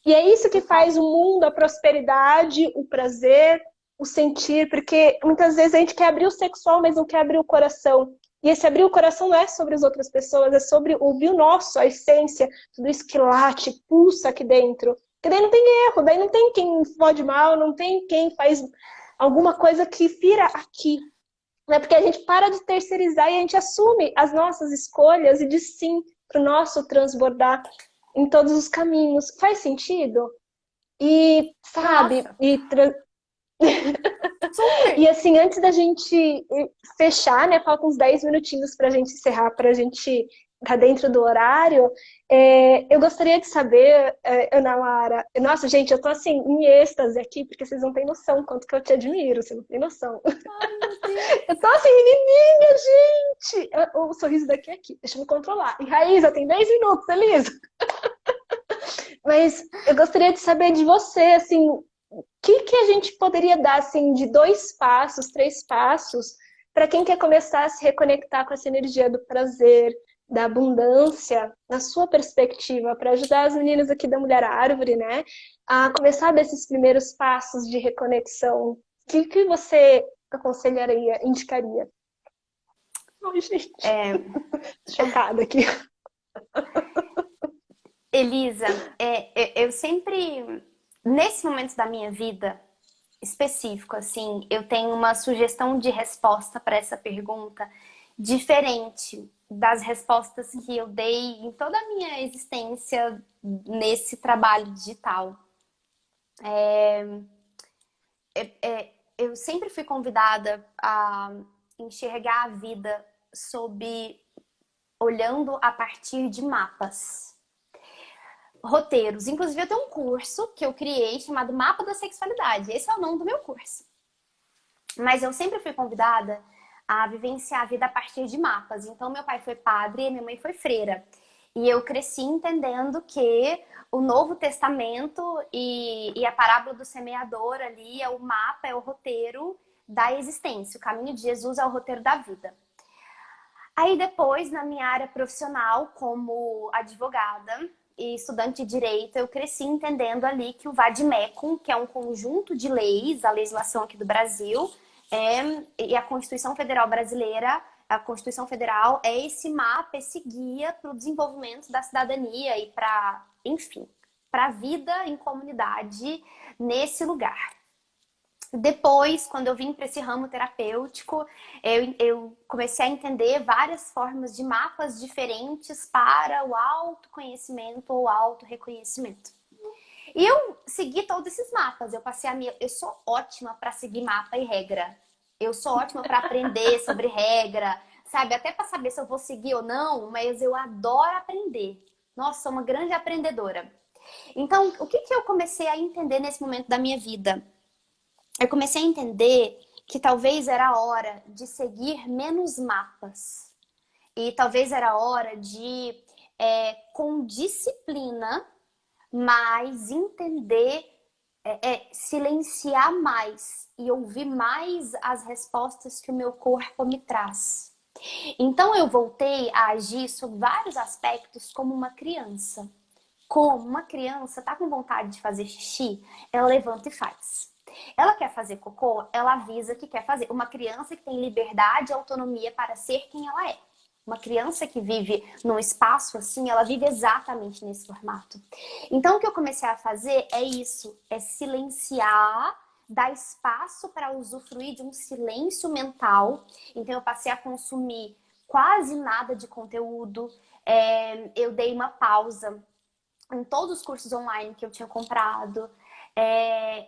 E é isso que faz total. o mundo, a prosperidade, o prazer, o sentir, porque muitas vezes a gente quer abrir o sexual, mas não quer abrir o coração. E esse abrir o coração não é sobre as outras pessoas, é sobre ouvir o nosso, a essência, tudo isso que late, pulsa aqui dentro. Porque daí não tem erro, daí não tem quem pode mal, não tem quem faz alguma coisa que vira aqui. Né? Porque a gente para de terceirizar e a gente assume as nossas escolhas e diz sim para o nosso transbordar em todos os caminhos. Faz sentido? E, sabe, Nossa, e super! assim, antes da gente fechar, né, faltam uns 10 minutinhos para a gente encerrar, para a gente estar dentro do horário, eu gostaria de saber, Ana Lara, nossa, gente, eu tô assim, em êxtase aqui, porque vocês não têm noção quanto que eu te admiro, você não tem noção. Ai, meu Deus. Eu tô assim, menininha, gente! O sorriso daqui é aqui, deixa eu me controlar. E Raíza, tem 10 minutos, Elisa. Mas eu gostaria de saber de você, assim, o que a gente poderia dar, assim, de 2 passos, 3 passos, para quem quer começar a se reconectar com essa energia do prazer, da abundância, na sua perspectiva, para ajudar as meninas aqui da Mulher Árvore, né, a começar desses primeiros passos de reconexão. O que você aconselharia, indicaria? Ai, gente, É, chocada aqui. Elisa, eu sempre, nesse momento da minha vida específico, assim, eu tenho uma sugestão de resposta para essa pergunta diferente das respostas que eu dei em toda a minha existência nesse trabalho digital. Eu sempre fui convidada a enxergar a vida sob olhando a partir de mapas, roteiros. Inclusive, eu tenho um curso que eu criei chamado Mapa da Sexualidade. Esse é o nome do meu curso. Mas eu sempre fui convidada a vivenciar a vida a partir de mapas. Então, meu pai foi padre e minha mãe foi freira. E eu cresci entendendo que o Novo Testamento e a parábola do semeador ali é o mapa, é o roteiro da existência. O caminho de Jesus é o roteiro da vida. Aí depois, na minha área profissional, como advogada e estudante de direito, eu cresci entendendo ali que o Vadimécum, que é um conjunto de leis, a legislação aqui do Brasil, e a Constituição Federal Brasileira, a Constituição Federal é esse mapa, esse guia para o desenvolvimento da cidadania e para, enfim, para a vida em comunidade nesse lugar. Depois, quando eu vim para esse ramo terapêutico, eu comecei a entender várias formas de mapas diferentes para o autoconhecimento ou autorreconhecimento. E eu segui todos esses mapas. Eu sou ótima para seguir mapa e regra. Eu sou ótima para aprender sobre regra, sabe? Até para saber se eu vou seguir ou não, mas eu adoro aprender. Nossa, sou uma grande aprendedora. Então, o que eu comecei a entender nesse momento da minha vida? Eu comecei a entender que talvez era a hora de seguir menos mapas. E talvez era a hora de, com disciplina, mas entender, silenciar mais e ouvir mais as respostas que o meu corpo me traz. Então eu voltei a agir sobre vários aspectos como uma criança. Como uma criança tá com vontade de fazer xixi, ela levanta e faz. Ela quer fazer cocô, ela avisa que quer fazer. Uma criança que tem liberdade e autonomia para ser quem ela é. Uma criança que vive num espaço assim, ela vive exatamente nesse formato. Então, o que eu comecei a fazer é isso, é silenciar, dar espaço para usufruir de um silêncio mental. Então, eu passei a consumir quase nada de conteúdo. Eu dei uma pausa em todos os cursos online que eu tinha comprado.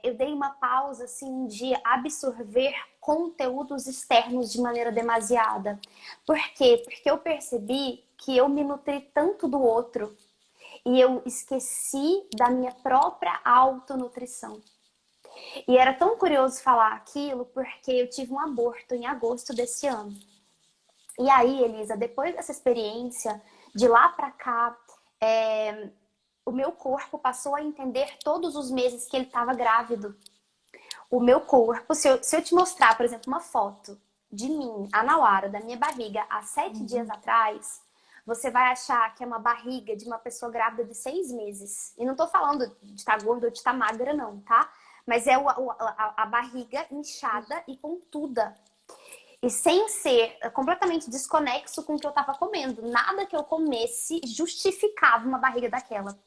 Eu dei uma pausa assim de absorver conteúdos externos de maneira demasiada. Por quê? Porque eu percebi que eu me nutri tanto do outro e eu esqueci da minha própria autonutrição. E era tão curioso falar aquilo porque eu tive um aborto em agosto desse ano. E aí, Elisa, depois dessa experiência, de lá pra cá, o meu corpo passou a entender todos os meses que ele estava grávido. O meu corpo, se eu te mostrar, por exemplo, uma foto de mim, a Nauara, da minha barriga, há 7 dias atrás, você vai achar que é uma barriga de uma pessoa grávida de 6 meses. E não tô falando de estar gorda ou de estar magra, não, tá? Mas é a barriga inchada e pontuda. E sem ser completamente desconexo com o que eu estava comendo. Nada que eu comesse justificava uma barriga daquela.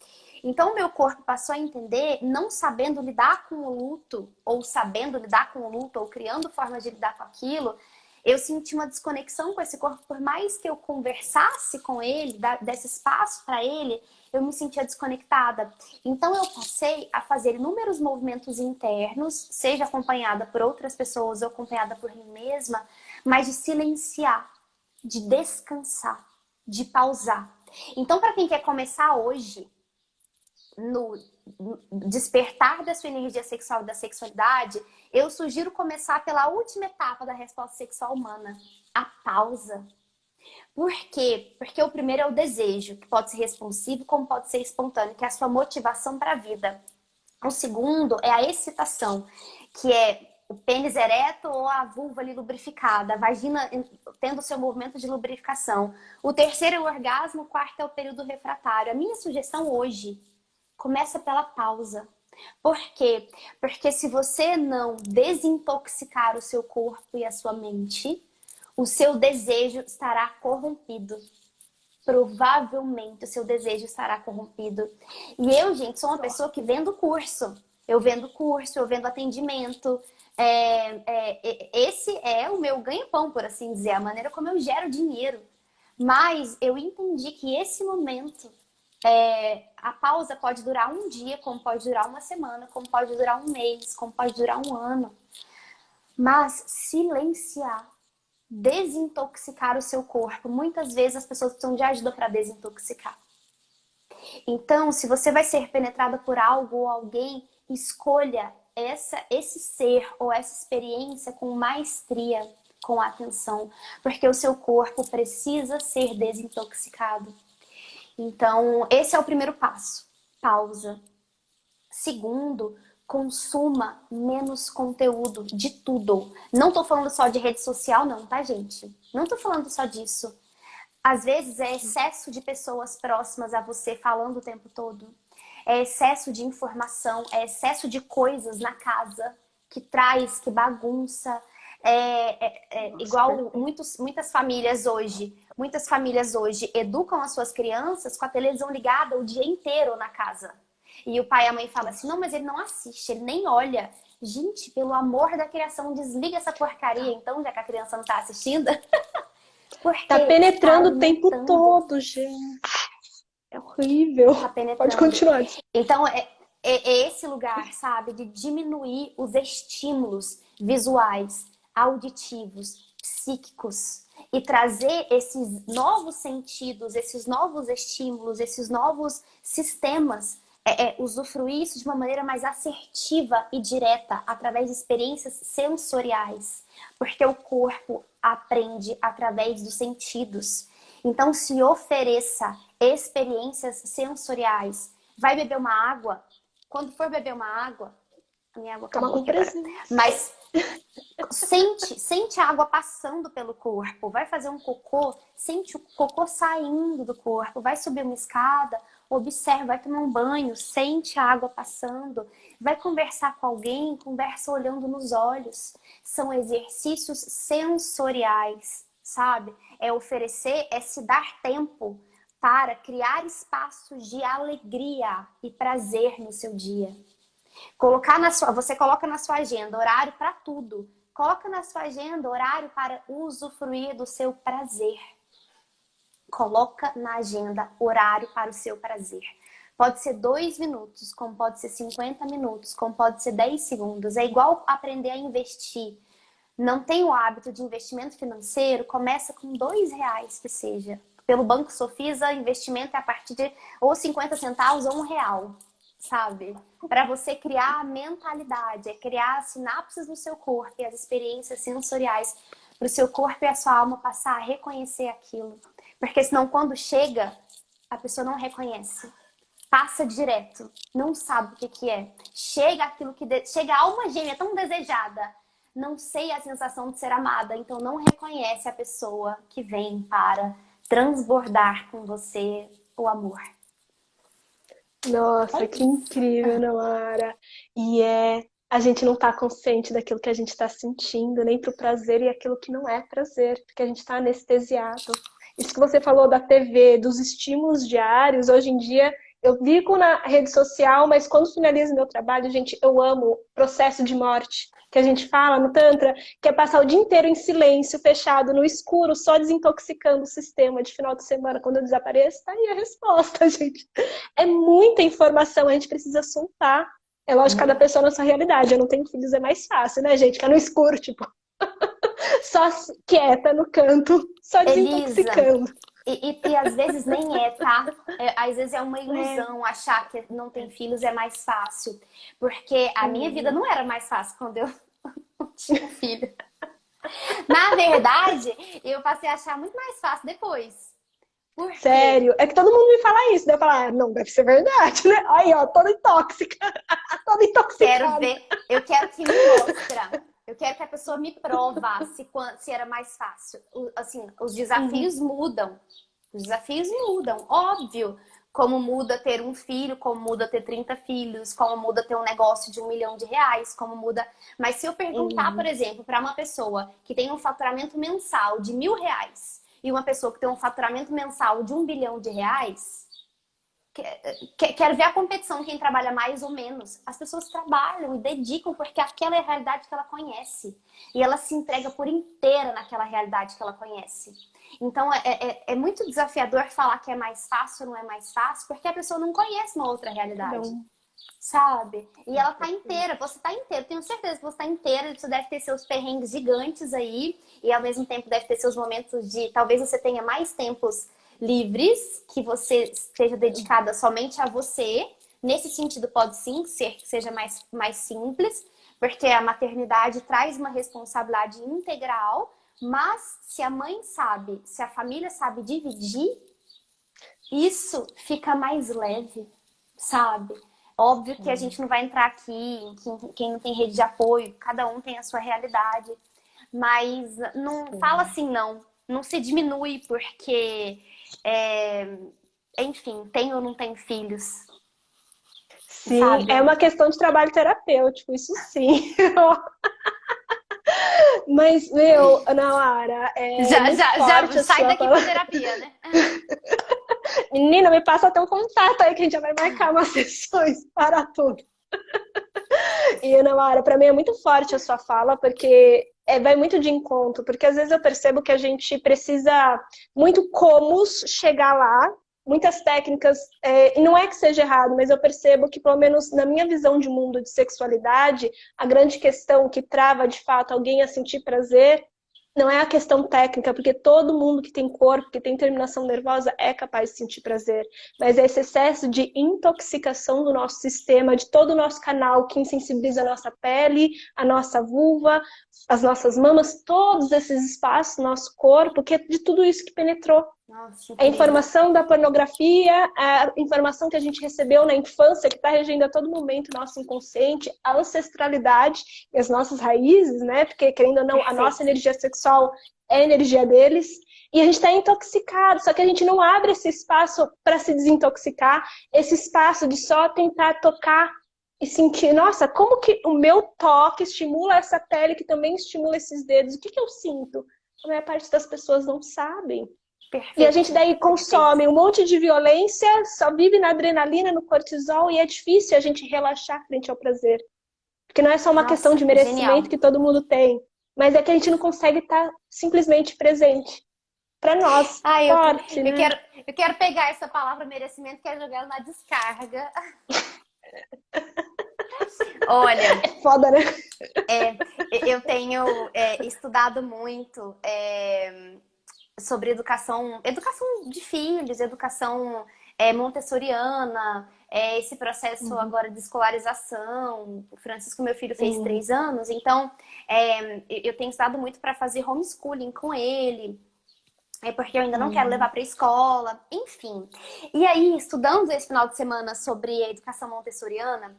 Então, o meu corpo passou a entender, não sabendo lidar com o luto, ou sabendo lidar com o luto, ou criando formas de lidar com aquilo, eu senti uma desconexão com esse corpo. Por mais que eu conversasse com ele, desse espaço para ele, eu me sentia desconectada. Então, eu passei a fazer inúmeros movimentos internos, seja acompanhada por outras pessoas ou acompanhada por mim mesma, mas de silenciar, de descansar, de pausar. Então, para quem quer começar hoje, no despertar da sua energia sexual e da sexualidade, eu sugiro começar pela última etapa da resposta sexual humana, a pausa. Por quê? Porque o primeiro é o desejo, que pode ser responsivo, como pode ser espontâneo, que é a sua motivação para a vida. O segundo é a excitação, que é o pênis ereto ou a vulva ali lubrificada, a vagina tendo o seu movimento de lubrificação. O terceiro é o orgasmo, o quarto é o período refratário. A minha sugestão hoje começa pela pausa. Por quê? Porque se você não desintoxicar o seu corpo e a sua mente, o seu desejo estará corrompido. Provavelmente o seu desejo estará corrompido. E eu, gente, sou uma pessoa que vendo curso. Eu vendo atendimento. Esse é o meu ganha-pão, por assim dizer, a maneira como eu gero dinheiro. Mas eu entendi que esse momento, a pausa pode durar um dia, como pode durar uma semana, como pode durar um mês, como pode durar um ano. Mas silenciar, desintoxicar o seu corpo. Muitas vezes as pessoas precisam de ajuda para desintoxicar. Então, se você vai ser penetrada por algo ou alguém, escolha esse ser ou essa experiência com maestria, com atenção, porque o seu corpo precisa ser desintoxicado. Então, esse é o primeiro passo. Pausa. Segundo, consuma menos conteúdo de tudo. Não tô falando só de rede social, não, tá, gente? Não tô falando só disso. Às vezes é excesso de pessoas próximas a você falando o tempo todo. É excesso de informação, é excesso de coisas na casa que traz, que bagunça. Igual muitas famílias hoje. Muitas famílias hoje educam as suas crianças com a televisão ligada o dia inteiro na casa. E o pai e a mãe falam assim, não, mas ele não assiste, ele nem olha. Gente, pelo amor da criação, desliga essa porcaria então, já que a criança não tá assistindo. Porque Tá penetrando tá o tempo alimentando. todo, gente. É horrível. Tá Pode penetrando. continuar. Então, é esse lugar, sabe, de diminuir os estímulos visuais, auditivos, psíquicos e trazer esses novos sentidos, esses novos estímulos, esses novos sistemas, usufruir isso de uma maneira mais assertiva e direta, através de experiências sensoriais, porque o corpo aprende através dos sentidos. Então, se ofereça experiências sensoriais. Vai beber uma água? Quando for beber uma água, a minha água acabou aqui agora. Mas sente a água passando pelo corpo. Vai fazer um cocô, sente o cocô saindo do corpo. Vai subir uma escada, observa, vai tomar um banho, sente a água passando. Vai conversar com alguém, conversa olhando nos olhos. São exercícios sensoriais, sabe? É oferecer, é se dar tempo para criar espaços de alegria e prazer no seu dia. Você coloca na sua agenda horário para tudo. Coloca na sua agenda horário para usufruir do seu prazer. Coloca na agenda horário para o seu prazer. Pode ser 2 minutos, como pode ser 50 minutos, como pode ser 10 segundos. É igual aprender a investir. Não tem o hábito de investimento financeiro, começa com R$ 2 que seja. Pelo Banco Sofisa, investimento é a partir de ou 50 centavos ou R$ 1, sabe? Para você criar a mentalidade, é criar sinapses no seu corpo e as experiências sensoriais para o seu corpo e a sua alma passar a reconhecer aquilo. Porque senão quando chega, a pessoa não reconhece. Passa direto, não sabe o que é. Chega a alma gêmea tão desejada. Não sei a sensação de ser amada, então não reconhece a pessoa que vem para transbordar com você o amor. Nossa, que incrível, Namara. E a gente não tá consciente daquilo que a gente tá sentindo, nem pro prazer e aquilo que não é prazer, porque a gente tá anestesiado. Isso que você falou da TV, dos estímulos diários, hoje em dia eu vivo na rede social, mas quando finalizo meu trabalho, gente, eu amo o processo de morte, que a gente fala no Tantra, que é passar o dia inteiro em silêncio, fechado, no escuro, só desintoxicando o sistema de final de semana. Quando eu desapareço, tá aí a resposta, gente. É muita informação, a gente precisa soltar. É lógico, cada pessoa na sua realidade. Eu não tenho filhos, é mais fácil, né, gente? Ficar no escuro, tipo, só quieta no canto, só desintoxicando. E às vezes nem tá? Às vezes é uma ilusão achar que não tem filhos é mais fácil. Porque a minha vida não era mais fácil quando eu tinha filho. Na verdade, eu passei a achar muito mais fácil depois. Por quê? Sério? É que todo mundo me fala isso. Daí eu falo, não, deve ser verdade, né? Aí, ó, toda tóxica. Toda intoxicada. Eu quero que me mostre. Eu quero que a pessoa me provasse se era mais fácil. Assim, os desafios mudam. Os desafios mudam, óbvio. Como muda ter um filho, como muda ter 30 filhos, como muda ter um negócio de R$ 1 milhão, como muda... Mas se eu perguntar, por exemplo, para uma pessoa que tem um faturamento mensal de R$ 1.000 e uma pessoa que tem um faturamento mensal de R$ 1 bilhão, quero ver a competição, quem trabalha mais ou menos. As pessoas trabalham e dedicam porque aquela é a realidade que ela conhece. E ela se entrega por inteira naquela realidade que ela conhece. Então, é muito desafiador falar que é mais fácil ou não é mais fácil, porque a pessoa não conhece uma outra realidade. Não. Sabe? E ela tá inteira, você tá inteira. Tenho certeza que você tá inteira, você deve ter seus perrengues gigantes aí. E ao mesmo tempo deve ter seus momentos de... Talvez você tenha mais tempos livres, que você esteja dedicada somente a você. Nesse sentido, pode sim ser que seja mais simples, porque a maternidade traz uma responsabilidade integral, mas se a mãe sabe, se a família sabe dividir, isso fica mais leve, sabe? Óbvio que a gente não vai entrar aqui em quem não tem rede de apoio, cada um tem a sua realidade, mas não fala assim não se diminui porque... enfim, tem ou não tem filhos. Sim, sabe? É uma questão de trabalho terapêutico, isso sim. Mas, meu, Nauara, já sai daqui pra terapia, né? Menina, me passa até um contato aí que a gente já vai marcar umas sessões para tudo. E, Ana Mara, para mim é muito forte a sua fala, porque vai muito de encontro, porque às vezes eu percebo que a gente precisa muito como chegar lá, muitas técnicas, e não é que seja errado, mas eu percebo que, pelo menos na minha visão de mundo de sexualidade, a grande questão que trava de fato alguém a sentir prazer não é a questão técnica, porque todo mundo que tem corpo, que tem terminação nervosa, é capaz de sentir prazer. Mas é esse excesso de intoxicação do nosso sistema, de todo o nosso canal que insensibiliza a nossa pele, a nossa vulva, as nossas mamas, todos esses espaços do nosso corpo, que é de tudo isso que penetrou. Nossa, A incrível. informação da pornografia, a informação que a gente recebeu na infância, que está regendo a todo momento o nosso inconsciente, a ancestralidade e as nossas raízes, né? Porque, querendo ou não, a nossa Perfeito. energia sexual é a energia deles. E a gente está intoxicado, só que a gente não abre esse espaço para se desintoxicar, esse espaço de só tentar tocar e sentir, nossa, como que o meu toque estimula essa pele que também estimula esses dedos? O que eu sinto? A maior parte das pessoas não sabem. E a gente Perfeito. daí Perfeito. consome um monte de violência, só vive na adrenalina, no cortisol, e é difícil a gente relaxar frente ao prazer. Porque não é só uma questão Nossa, de genial. merecimento que todo mundo tem, mas é que a gente não consegue estar simplesmente presente. Para nós, Ah, forte, né? eu quero pegar essa palavra merecimento e quero jogar ela na descarga. Olha, É foda, né? é, eu tenho estudado muito sobre educação de filhos, educação montessoriana, esse processo Uhum. agora de escolarização. O Francisco, meu filho, fez Uhum. 3 anos, então eu tenho estudado muito para fazer homeschooling com ele. É porque eu ainda não quero levar Uhum. para a escola, enfim. E aí, estudando esse final de semana sobre a educação montessoriana,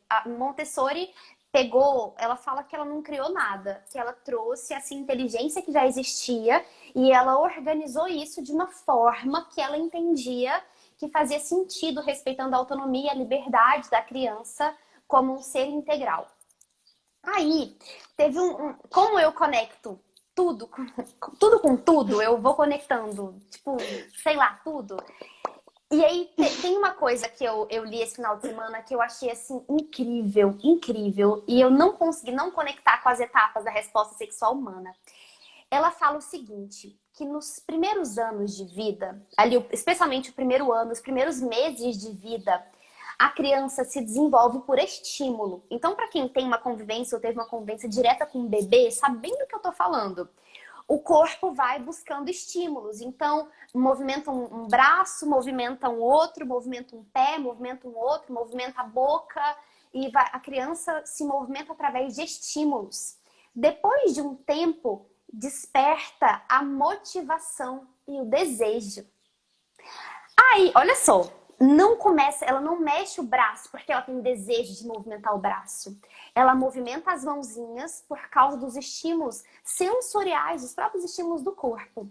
a Montessori pegou, ela fala que ela não criou nada, que ela trouxe essa inteligência que já existia e ela organizou isso de uma forma que ela entendia que fazia sentido, respeitando a autonomia e a liberdade da criança como um ser integral. Aí, teve como eu conecto tudo tudo com tudo, eu vou conectando, tipo, sei lá, tudo. E aí, tem uma coisa que eu li esse final de semana que eu achei, assim, incrível, incrível. E eu não consegui não conectar com as etapas da resposta sexual humana. Ela fala o seguinte, que nos primeiros anos de vida, ali, especialmente o primeiro ano, os primeiros meses de vida, a criança se desenvolve por estímulo. Então, para quem tem uma convivência ou teve uma convivência direta com o bebê, sabe bem do que eu tô falando. O corpo vai buscando estímulos. Então, movimenta um braço, movimenta um outro, movimenta um pé, movimenta um outro, movimenta a boca. E a criança se movimenta através de estímulos. Depois de um tempo, desperta a motivação e o desejo. Aí, olha só, não começa, ela não mexe o braço porque ela tem desejo de movimentar o braço. Ela movimenta as mãozinhas por causa dos estímulos sensoriais, os próprios estímulos do corpo.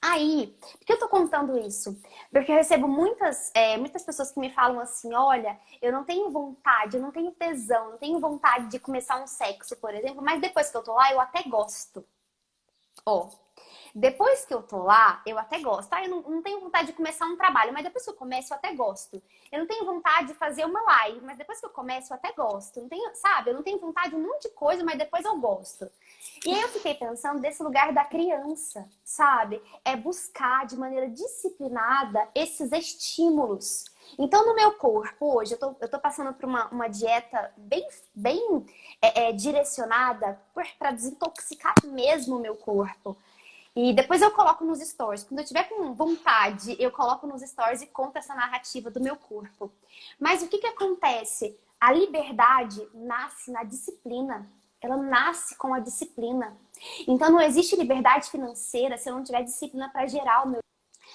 Aí, por que eu tô contando isso? Porque eu recebo muitas pessoas que me falam assim, olha, eu não tenho vontade, eu não tenho tesão, eu não tenho vontade de começar um sexo, por exemplo, mas depois que eu tô lá, eu até gosto. Ó, depois que eu tô lá, eu até gosto. Ah, eu não tenho vontade de começar um trabalho, mas depois que eu começo, eu até gosto. Eu não tenho vontade de fazer uma live, mas depois que eu começo, eu até gosto. Não tenho, sabe? Eu não tenho vontade de um monte de coisa, mas depois eu gosto. E aí eu fiquei pensando desse lugar da criança, sabe? É buscar de maneira disciplinada esses estímulos. Então, no meu corpo, hoje, eu tô passando por uma dieta bem direcionada para desintoxicar mesmo o meu corpo. E depois eu coloco nos stories. Quando eu tiver com vontade, eu coloco nos stories e conto essa narrativa do meu corpo. Mas o que acontece? A liberdade nasce na disciplina. Ela nasce com a disciplina. Então não existe liberdade financeira se eu não tiver disciplina para gerar o meu.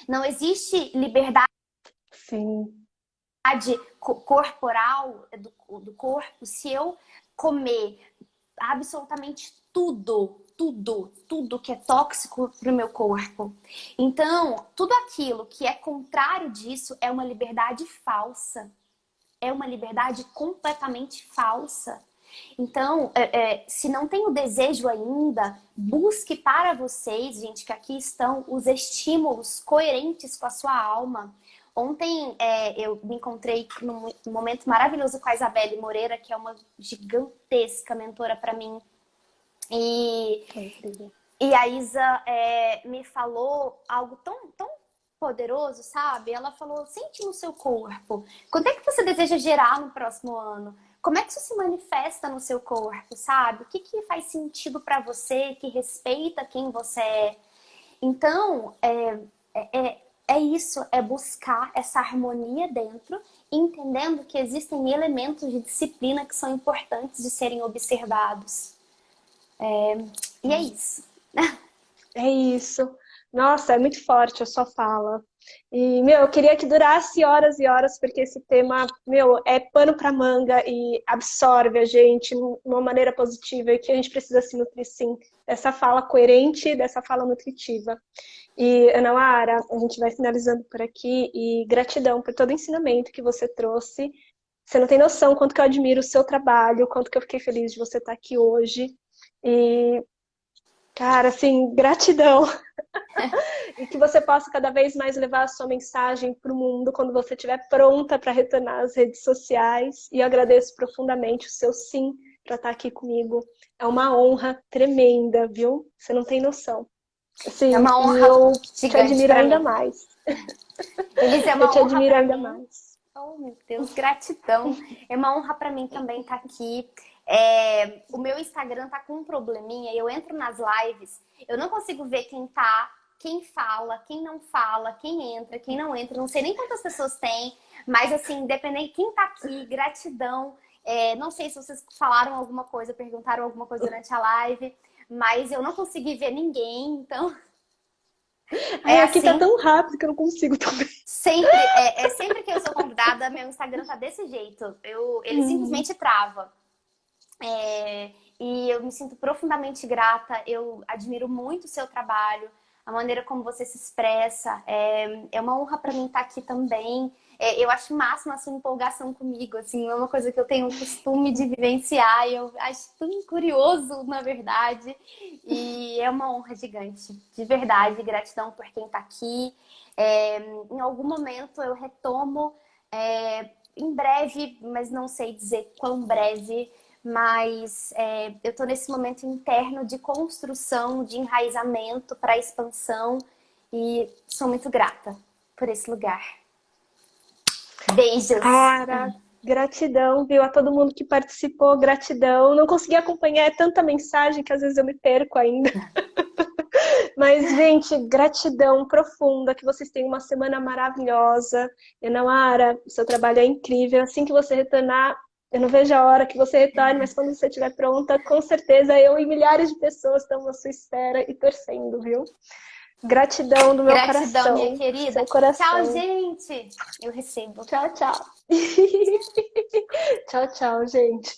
Não existe liberdade Sim. corporal do corpo se eu comer absolutamente tudo que é tóxico para o meu corpo. Então, tudo aquilo que é contrário disso é uma liberdade falsa. É uma liberdade completamente falsa. Então, se não tem o desejo ainda, busque para vocês, gente, que aqui estão os estímulos coerentes com a sua alma. Ontem eu me encontrei num momento maravilhoso com a Isabelle Moreira, que é uma gigantesca mentora para mim. E a Isa me falou algo tão poderoso, sabe? Ela falou, sente no seu corpo. Quanto é que você deseja gerar no próximo ano? Como é que isso se manifesta no seu corpo, sabe? O que faz sentido para você, que respeita quem você é? Então, é isso, é buscar essa harmonia dentro, entendendo que existem elementos de disciplina que são importantes de serem observados. E é isso. É isso. Nossa, é muito forte a sua fala. E, meu, eu queria que durasse horas e horas, porque esse tema, meu, é pano para manga e absorve a gente de uma maneira positiva e que a gente precisa se nutrir, sim, dessa fala coerente, dessa fala nutritiva. E, Ana Lara, a gente vai finalizando por aqui e gratidão por todo o ensinamento que você trouxe. Você não tem noção quanto que eu admiro o seu trabalho, quanto que eu fiquei feliz de você estar aqui hoje. E, cara, assim, gratidão. E que você possa cada vez mais levar a sua mensagem para o mundo quando você estiver pronta para retornar às redes sociais. E eu agradeço profundamente o seu sim para estar aqui comigo. É uma honra tremenda, viu? Você não tem noção. Assim, É uma honra eu te gigante admiro para ainda mim. mais. Elis, é Eu uma te honra admiro para ainda mim. mais. Oh, meu Deus, gratidão. É uma honra para mim também estar aqui. O meu Instagram tá com um probleminha. Eu entro nas lives, eu não consigo ver quem fala, quem não fala, quem entra, quem não entra. Não sei nem quantas pessoas tem, mas assim, independente quem tá aqui, gratidão. Não sei se vocês falaram alguma coisa, perguntaram alguma coisa durante a live, mas eu não consegui ver ninguém, então Ai, aqui tá assim. tão rápido que eu não consigo também. Sempre que eu sou convidada, meu Instagram tá desse jeito. Ele simplesmente trava. E eu me sinto profundamente grata. Eu admiro muito o seu trabalho, a maneira como você se expressa. É uma honra para mim estar aqui também. Eu acho máxima a sua empolgação comigo. Assim, é uma coisa que eu tenho o costume de vivenciar. E eu acho tão curioso, na verdade. E é uma honra gigante, de verdade. Gratidão por quem está aqui. Em algum momento eu retomo, em breve, mas não sei dizer quão breve. Mas eu estou nesse momento interno de construção, de enraizamento para expansão e sou muito grata por esse lugar. Beijos! Cara, gratidão, viu? A todo mundo que participou, gratidão. Não consegui acompanhar tanta mensagem que às vezes eu me perco ainda. Mas, gente, gratidão profunda, que vocês tenham uma semana maravilhosa. Enauara, o seu trabalho é incrível. Assim que você retornar, eu não vejo a hora que você retorne, mas quando você estiver pronta, com certeza eu e milhares de pessoas estão à sua espera e torcendo, viu? Gratidão do meu Gratidão, minha coração, querida. seu coração. Tchau, gente! Eu recebo. Tchau, tchau. Tchau, tchau, gente.